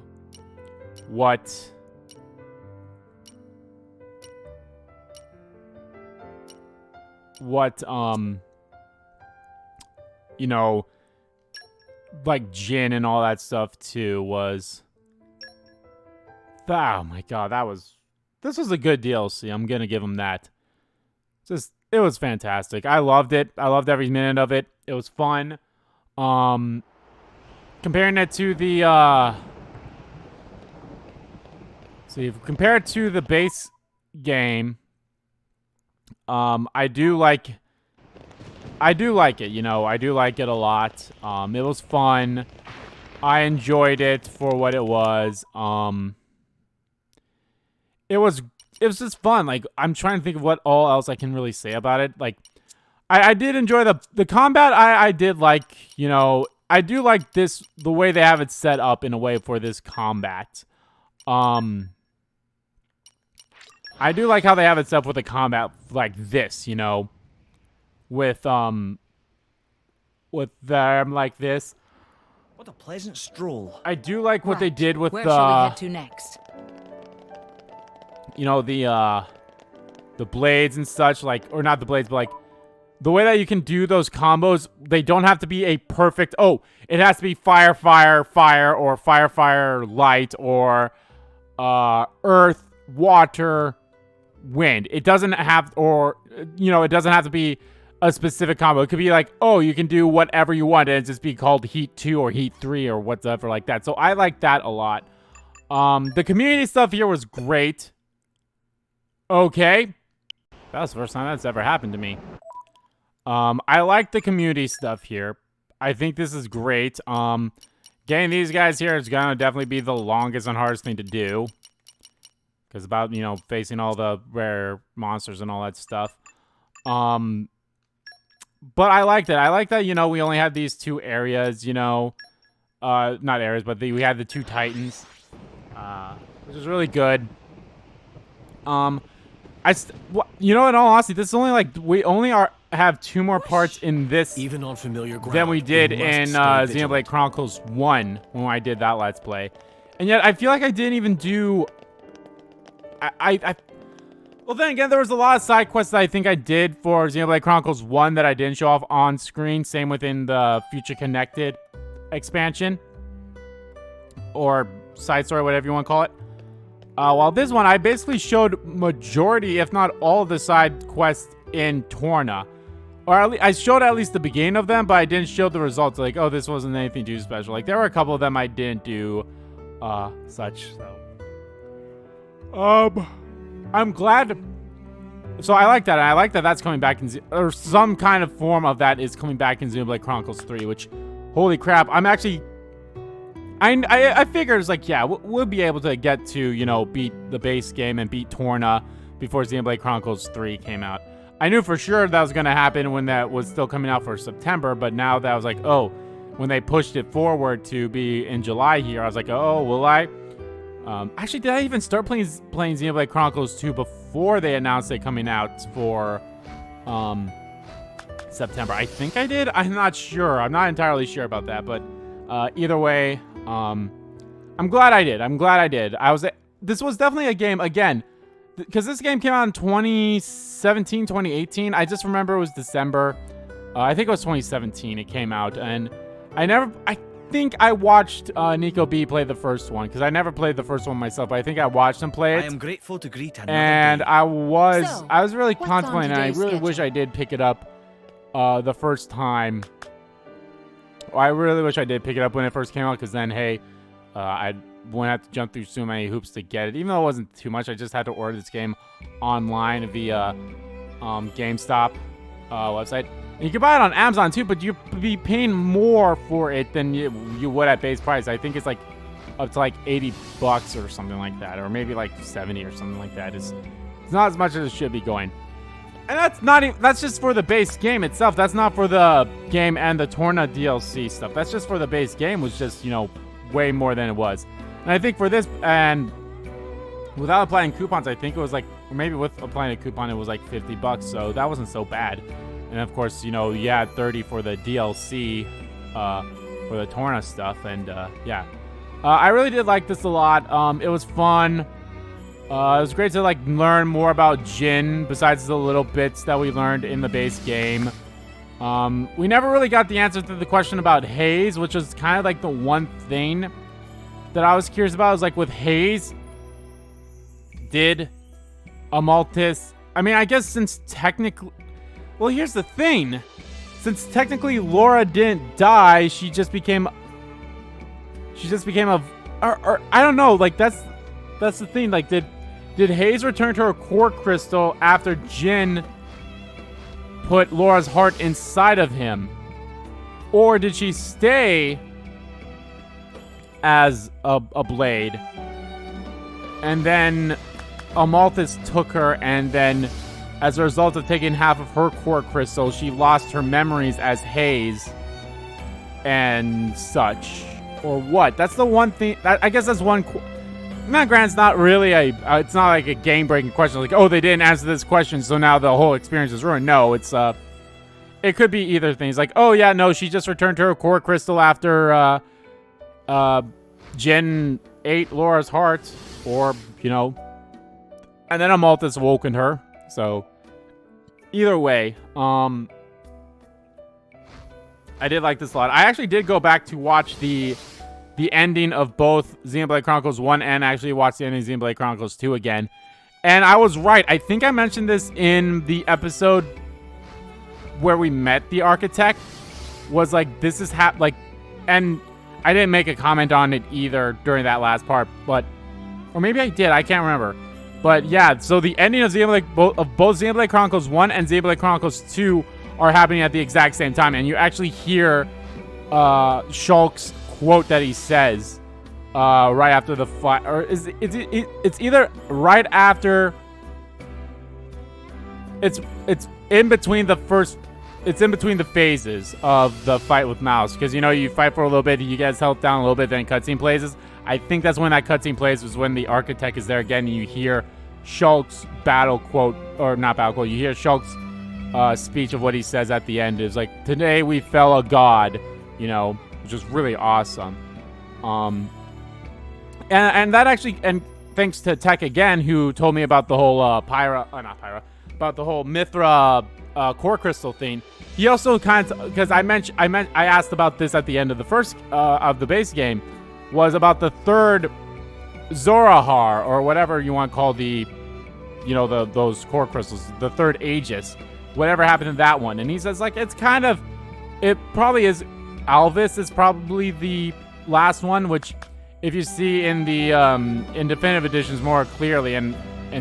what... you know, like Jin and all that stuff too was... Oh my god, this was a good DLC. I'm gonna give him that. It was fantastic. I loved it. I loved every minute of it. It was fun. Comparing it to the so if you compare it to the base game, I do like it, you know. I do like it a lot. It was fun. I enjoyed it for what it was. It was just fun. Like, I'm trying to think of what all else I can really say about it. Like, I did enjoy the combat. I did like, you know, I do like the way they have it set up in a way for this combat. I do like how they have it set up with the combat like this, you know, with them like this. What a pleasant stroll. I do like what they did with Where shall we head to next? You know, the blades and such, like, or not the blades, but like the way that you can do those combos. They don't have to be a perfect, oh, it has to be fire, fire, fire, or fire, fire, light, or earth, water, wind. It doesn't have, or, you know, it doesn't have to be a specific combo. It could be like, oh, you can do whatever you want and just be called Heat 2 or Heat 3 or whatever like that. So I like that a lot. The community stuff here was great. Okay. That was the first time that's ever happened to me. I like the community stuff here. I think this is great. Getting these guys here is gonna definitely be the longest and hardest thing to do. Because about, you know, facing all the rare monsters and all that stuff. But I liked it. I like that, you know, we only had these two areas, you know. Not areas, but we had the two titans. Which is really good. You know, in all honesty, this is only like, we only have two more parts in this even on familiar ground, than we did in Xenoblade Chronicles 1 when I did that Let's Play. And yet, I feel like I didn't even do... Well, then again, there was a lot of side quests that I think I did for Xenoblade Chronicles 1 that I didn't show off on screen. Same within the Future Connected expansion. Or side story, whatever you want to call it. While this one, I basically showed majority, if not all of the side quests in Torna. Or at least, I showed at least the beginning of them, but I didn't show the results. Like, oh, this wasn't anything too special. Like, there were a couple of them I didn't do such, so... I'm glad... So I like that. I like that that's coming back in... Or some kind of form of that is coming back in Xenoblade Chronicles 3, which... Holy crap, I'm actually... I figured it's like, yeah, we'll be able to get to, you know, beat the base game and beat Torna before Xenoblade Chronicles 3 came out. I knew for sure that was going to happen when that was still coming out for September, but now that I was like, oh, when they pushed it forward to be in July here, I was like, oh, will I? Actually, did I even start playing Xenoblade Chronicles 2 before they announced it coming out for September? I think I did. I'm not sure. I'm not entirely sure about that, but either way, I'm glad I did. This was definitely a game, again, because this game came out in 2017, 2018. I just remember it was December. I think it was 2017 it came out, and I think I watched Nico B play the first one, because I never played the first one myself, but I think I watched him play it. I am grateful to greet another and day. I was really what's on contemplating, and I today's really wish schedule? I did pick it up the first time. I really wish I did pick it up when it first came out, because then, hey, I wouldn't have to jump through so many hoops to get it. Even though it wasn't too much, I just had to order this game online via GameStop website. And you can buy it on Amazon too, but you'd be paying more for it than you would at base price. I think it's like up to like $80 or something like that, or maybe like 70 or something like that. It's not as much as it should be going. And that's not even, that's just for the base game itself. That's not for the game and the Torna DLC stuff. That's just for the base game, was just, you know, way more than it was. And I think for this, and without applying coupons, I think it was like, or maybe with applying a coupon, it was like $50. So that wasn't so bad. And of course, you know, you had 30 for the DLC, for the Torna stuff. And yeah, I really did like this a lot. It was fun. It was great to like learn more about Jin besides the little bits that we learned in the base game. We never really got the answer to the question about Haze, which was kind of like the one thing that I was curious about. Is like with Haze, did Amaltis, I mean, I guess since technically, well, here's the thing. Since technically Laura didn't die, she just became a, or I don't know, like that's the thing. Like, did Haze return to her core crystal after Jin put Laura's heart inside of him? Or did she stay as a blade? And then Amalthus took her, and then as a result of taking half of her core crystal, she lost her memories as Haze and such. Or what? That's the one thing. I guess that's one. Not granted, it's not really it's not like a game-breaking question. Like, oh, they didn't answer this question, so now the whole experience is ruined. No, it's it could be either things. Like, oh yeah, no, she just returned to her core crystal after Jin ate Laura's heart, or you know, and then Amalthus awoken her. So either way, I did like this a lot. I actually did go back to watch the ending of both Xenoblade Chronicles 1 and actually watch the ending of Xenoblade Chronicles 2 again. And I was right. I think I mentioned this in the episode where we met the architect. Was like, this is like, and I didn't make a comment on it either during that last part, but, or maybe I did. I can't remember. But yeah, so the ending of both Xenoblade Chronicles 1 and Xenoblade Chronicles 2 are happening at the exact same time, and you actually hear Shulk's quote that he says right after the fight, or it's either right after, it's in between the first, it's in between the phases of the fight with Mouse, because you know, you fight for a little bit, you guys health down a little bit, then cutscene plays. I think that's when that cutscene plays, was when the architect is there again, and you hear Shulk's battle quote, or not battle quote, you hear Shulk's speech of what he says at the end. Is like, today we fell a god, you know, which is really awesome. And that actually, and thanks to Tech again, who told me about the whole about the whole Mithra core crystal thing. He also kind of, because I asked about this at the end of the first of the base game, was about the third Zorahar, or whatever you want to call the, you know, those core crystals, the third Aegis, whatever happened to that one. And he says, like, it's kind of, it probably is, Alvis is probably the last one, which if you see in the in definitive editions more clearly and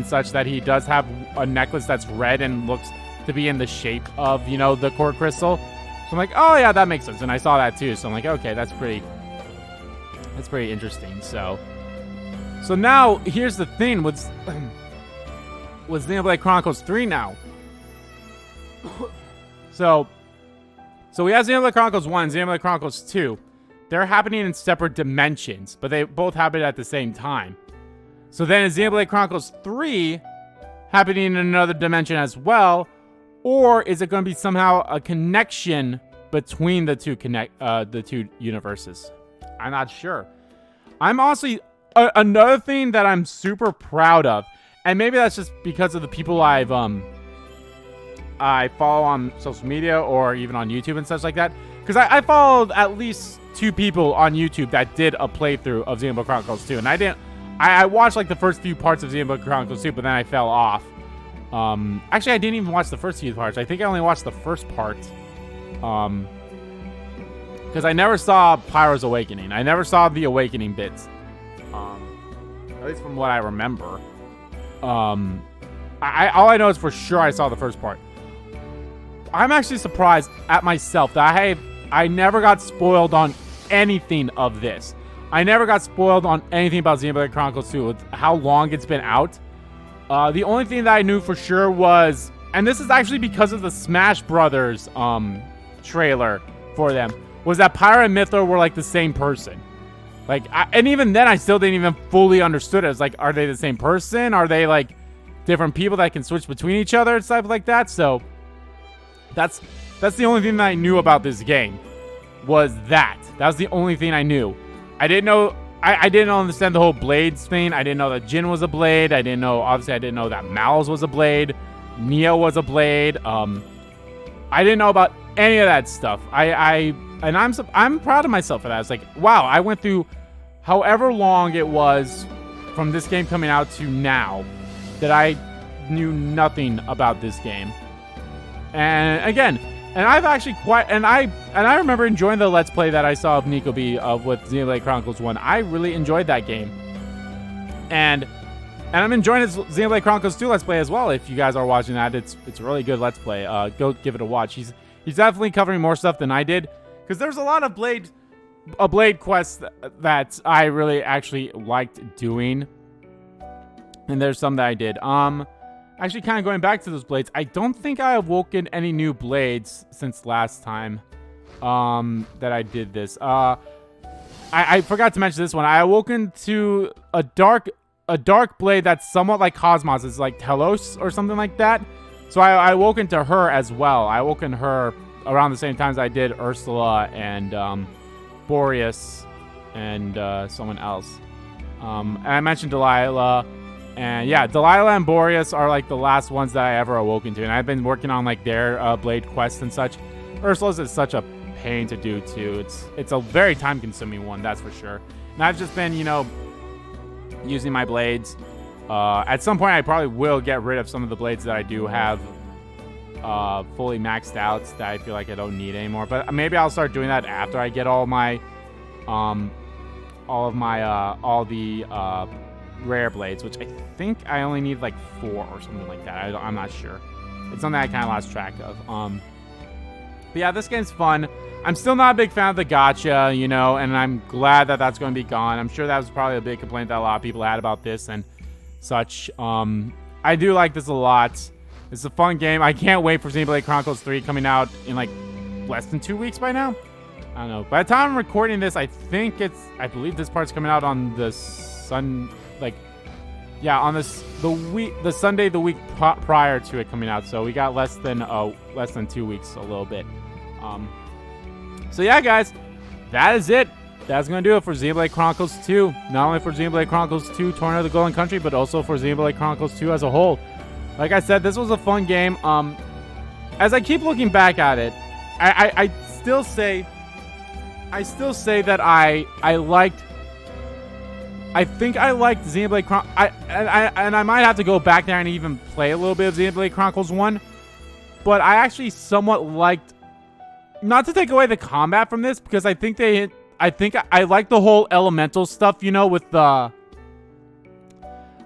such, that he does have a necklace that's red and looks to be in the shape of, you know, the core crystal. So I'm like, oh yeah, that makes sense. And I saw that too. So I'm like, okay, that's pretty That's pretty interesting. So now here's the thing with Xenoblade Chronicles 3 now. So we have Xenoblade Chronicles 1 and Xenoblade Chronicles 2. They're happening in separate dimensions, but they both happen at the same time. So then is Xenoblade Chronicles 3 happening in another dimension as well? Or is it going to be somehow a connection between the two universes? I'm not sure. I'm honestly... another thing that I'm super proud of, and maybe that's just because of the people I follow on social media or even on YouTube and such like that. Because I followed at least 2 people on YouTube that did a playthrough of Xenoblade Chronicles 2. And I watched like the first few parts of Xenoblade Chronicles 2, but then I fell off. Actually, I didn't even watch the first few parts. I think I only watched the first part. Because I never saw Pyro's Awakening. I never saw the Awakening bits. At least from what I remember. All I know is for sure I saw the first part. I'm actually surprised at myself that I never got spoiled on anything of this. I never got spoiled on anything about Xenoblade Chronicles 2 with how long it's been out. The only thing that I knew for sure was, and this is actually because of the Smash Brothers trailer for them, was that Pyra and Mythra were like the same person. Like, and even then I still didn't even fully understood it. It's like, are they the same person? Are they like different people that can switch between each other and stuff like that? So that's the only thing that I knew about this game, was that. That was the only thing I knew. I didn't know, I didn't understand the whole blades thing. I didn't know that Jin was a blade. Obviously I didn't know that Mal's was a blade. Neo was a blade. I didn't know about any of that stuff. I'm proud of myself for that. It's like, wow, I went through however long it was from this game coming out to now that I knew nothing about this game. And again, and I've actually I remember enjoying the Let's Play that I saw of Nikobe with Xenoblade Chronicles 1. I really enjoyed that game. And I'm enjoying his Xenoblade Chronicles 2 Let's Play as well. If you guys are watching that, it's a really good Let's Play. Go give it a watch. He's definitely covering more stuff than I did, because there's a lot of blade quests that I really actually liked doing, and there's some that I did. Actually, kind of going back to those blades, I don't think I awoken any new blades since last time that I did this. I forgot to mention this one. I awoken to a dark blade that's somewhat like Cosmos. It's like Telos or something like that. So I awoken to her as well. I awoken her around the same times I did Ursula and Boreas and someone else. And I mentioned Delilah. And yeah, Delilah and Boreas are like the last ones that I ever awoken to. And I've been working on like their blade quests and such. Ursula's is such a pain to do too. It's a very time consuming one, that's for sure. And I've just been, using my blades. At some point I probably will get rid of some of the blades that I do have fully maxed out that I feel like I don't need anymore. But maybe I'll start doing that after I get all the rare blades, which I think I only need like 4 or something like that. I'm not sure. It's something I kind of lost track of. But yeah, this game's fun. I'm still not a big fan of the gacha, and I'm glad that that's going to be gone. I'm sure that was probably a big complaint that a lot of people had about this and such. I do like this a lot. It's a fun game. I can't wait for Xenoblade Chronicles 3 coming out in like less than 2 weeks by now. I don't know. By the time I'm recording this, I believe this part's coming out on the the Sunday the week prior to it coming out. So we got less than 2 weeks, a little bit. So yeah, guys, that is it. That's going to do it for Xenoblade Chronicles 2. Not only for Xenoblade Chronicles 2 Torna of the Golden Country, but also for Xenoblade Chronicles 2 as a whole. Like I said, this was a fun game. As I keep looking back at it, I still say that I think I liked Xenoblade Chronicles. I might have to go back there and even play a little bit of Xenoblade Chronicles 1. But I actually somewhat liked, not to take away the combat from this, because I think I like the whole elemental stuff, with the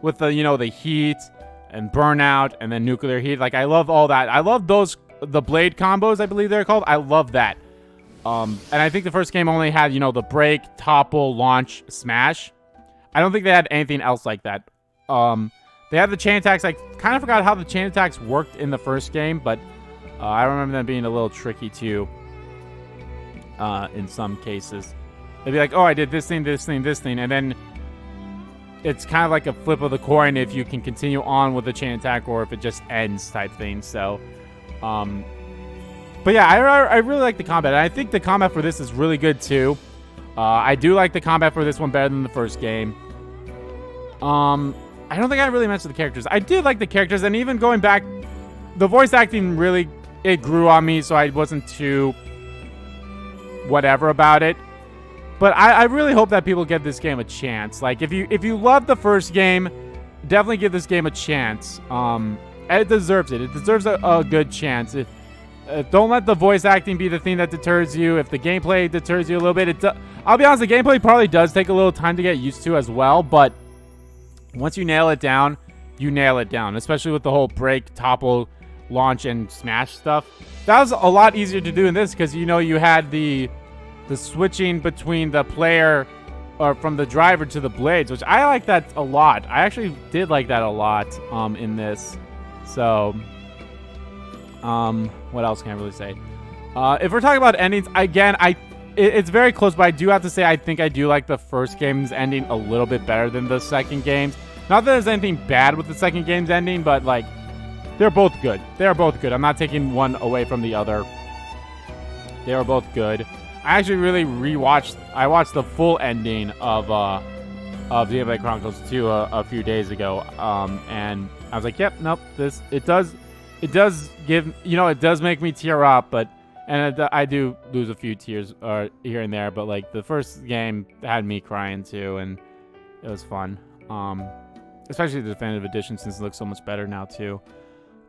the heat and burnout and then nuclear heat. Like, I love all that. I love the blade combos, I believe they're called. I love that. And I think the first game only had, you know, the break, topple, launch, smash. I don't think they had anything else like that. They had the chain attacks. I kind of forgot how the chain attacks worked in the first game, but I remember them being a little tricky too. In some cases, they'd be like, "Oh, I did this thing, this thing, this thing," and then it's kind of like a flip of the coin if you can continue on with the chain attack or if it just ends type thing. So, but yeah, I really like the combat. And I think the combat for this is really good too. I do like the combat for this one better than the first game. I don't think I really mentioned the characters. I did like the characters, and even going back, the voice acting really, it grew on me, so I wasn't too whatever about it. But I really hope that people give this game a chance. Like, if you love the first game, definitely give this game a chance. And it deserves it. It deserves a good chance. Don't let the voice acting be the thing that deters you. If the gameplay deters you a little bit, I'll be honest, the gameplay probably does take a little time to get used to as well, but once you nail it down, you nail it down, especially with the whole break, topple, launch, and smash stuff. That was a lot easier to do in this because, you know, you had the switching between the player or from the driver to the blades, which I like that a lot. I actually did like that a lot in this. So, what else can I really say? If we're talking about endings, again, it's very close, but I do have to say I think I do like the first game's ending a little bit better than the second game's. Not that there's anything bad with the second game's ending, but like, they're both good. They're both good. I'm not taking one away from the other. They are both good. I actually really watched the full ending of Xenoblade Chronicles 2 a few days ago, and I was like, yep, nope, it does give, you know, it does make me tear up, but I do lose a few tears here and there, but like the first game had me crying too, and it was fun, especially the definitive edition since it looks so much better now too.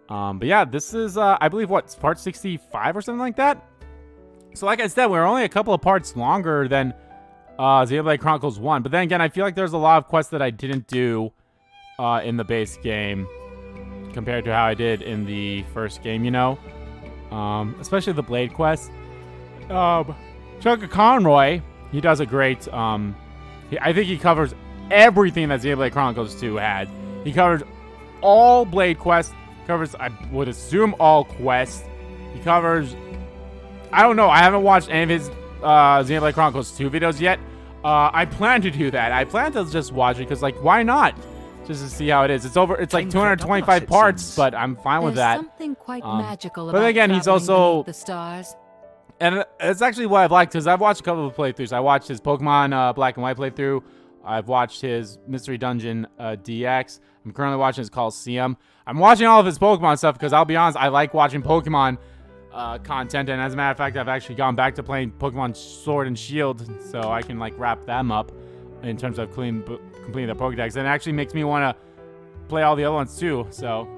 But yeah, this is I believe what, part 65 or something like that. So like I said, we're only a couple of parts longer than Xenoblade Chronicles 1. But then again, I feel like there's a lot of quests that I didn't do in the base game compared to how I did in the first game, you know? Especially the Blade quest. Chunka Conroy, he does a great... I think he covers everything that Xenoblade Chronicles 2 had. He covers all Blade quests, covers, I would assume, all quests. He covers... I don't know. I haven't watched any of his Xenoblade Chronicles 2 videos yet. I plan to do that. I plan to just watch it because, like, why not? Just to see how it is. It's like 225 parts, but I'm fine with that. There's something quite magical about but again, he's also the stars. And it's actually what I've liked because I've watched a couple of playthroughs. I watched his Pokemon Black and White playthrough. I've watched his Mystery Dungeon DX. I'm currently watching his Coliseum. I'm watching all of his Pokemon stuff because I'll be honest, I like watching Pokemon content, and as a matter of fact, I've actually gone back to playing Pokemon Sword and Shield, so I can like wrap them up in terms of completing the Pokédex, and it actually makes me want to play all the other ones too. So,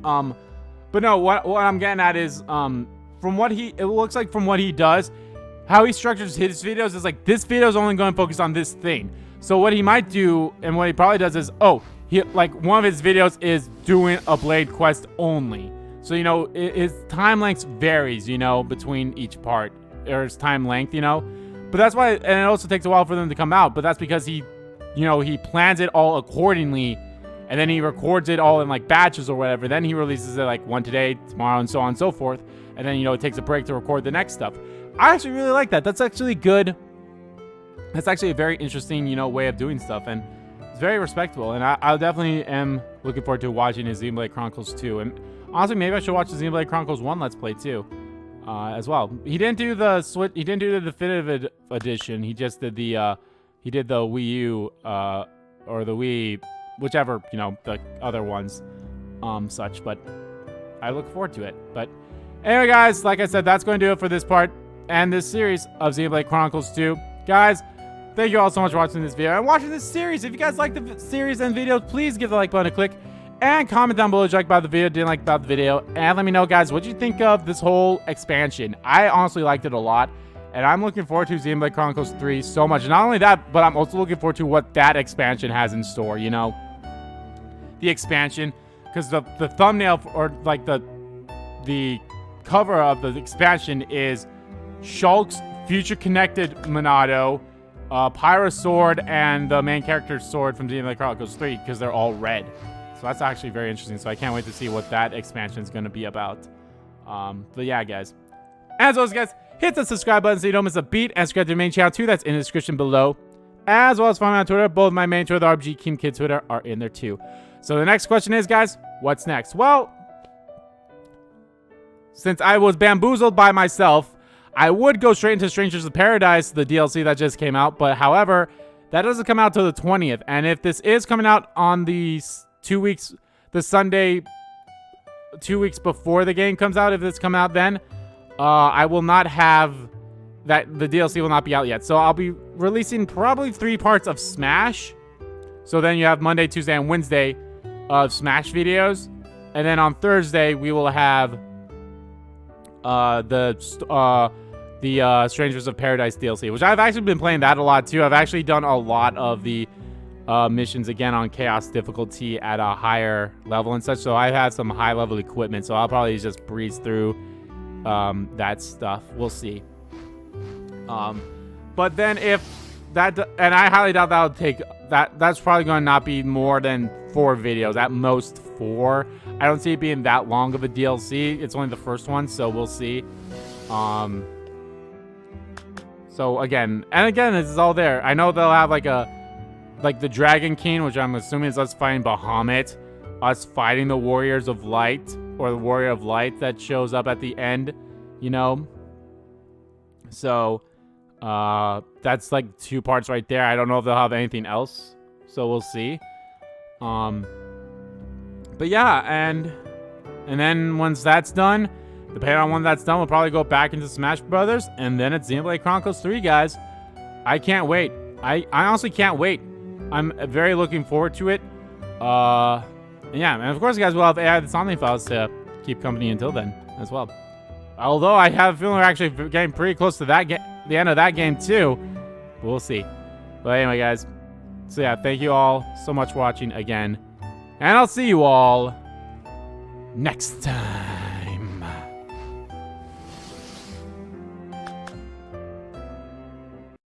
but no, what I'm getting at is, from what it looks like from what he does, how he structures his videos is like this video is only going to focus on this thing. So what he might do, and what he probably does is, like one of his videos is doing a Blade quest only. So, you know, his time length varies, you know, between each part, or his time length, you know. But that's why, and it also takes a while for them to come out, but that's because he, you know, he plans it all accordingly, and then he records it all in, like, batches or whatever. Then he releases it, like, one today, tomorrow, and so on and so forth. And then, you know, it takes a break to record the next stuff. I actually really like that. That's actually good. That's actually a very interesting, you know, way of doing stuff, and it's very respectable. And I definitely am looking forward to watching his Xenoblade Chronicles 2. And honestly, maybe I should watch the Xenoblade Chronicles 1 Let's Play too, as well. He didn't do the He didn't do the definitive edition. He just did the he did the Wii U or the Wii, whichever, you know, the other ones, such. But I look forward to it. But anyway, guys, like I said, that's going to do it for this part and this series of Xenoblade Chronicles 2. Guys, thank you all so much for watching this video and watching this series. If you guys like the series and videos, please give the like button a click. And comment down below if you liked about the video, didn't like about the video. And let me know, guys, what you think of this whole expansion. I honestly liked it a lot. And I'm looking forward to Xenoblade Chronicles 3 so much. Not only that, but I'm also looking forward to what that expansion has in store, you know? The expansion. Because the thumbnail, or like the cover of the expansion is Shulk's future connected Monado, Pyro's sword, and the main character's sword from Xenoblade Chronicles 3, because they're all red. So that's actually very interesting. So I can't wait to see what that expansion is going to be about. But yeah, guys. As always, guys, hit the subscribe button so you don't miss a beat, and subscribe to the main channel too. That's in the description below. As well as follow me on Twitter. Both my main Twitter, the RPG Keem Kid Twitter, are in there too. So the next question is, guys, what's next? Well, since I was bamboozled by myself, I would go straight into Strangers of Paradise, the DLC that just came out. But however, that doesn't come out till the 20th. And if this is coming out on the 2 weeks, the Sunday 2 weeks before the game comes out, if it's come out then, I will not have that. The DLC will not be out yet. So I'll be releasing probably 3 parts of Smash. So then you have Monday, Tuesday, and Wednesday of Smash videos. And then on Thursday, we will have the Strangers of Paradise DLC, which I've actually been playing that a lot too. I've actually done a lot of the missions again on Chaos difficulty at a higher level and such. So I have some high level equipment, so I'll probably just breeze through that stuff. We'll see. But then if that, and I highly doubt that'll take that. That's probably going to not be more than 4 videos, at most 4. I don't see it being that long of a DLC. It's only the first one, so we'll see. So again, this is all there. I know they'll have like the Dragon King, which I'm assuming is us fighting Bahamut, us fighting the Warriors of Light, or the Warrior of Light that shows up at the end, you know. So that's like 2 parts right there. I don't know if they'll have anything else, so we'll see. But yeah, and then once that's done, depending on when that's done, we'll probably go back into Smash Brothers, and then it's Xenoblade Chronicles 3, guys. I can't wait. I honestly can't wait. I'm very looking forward to it. Yeah, and of course, guys, we'll have AI the Somni Files to keep company until then as well. Although I have a feeling we're actually getting pretty close to that the end of that game too. We'll see. But anyway, guys. So yeah, thank you all so much for watching again. And I'll see you all next time.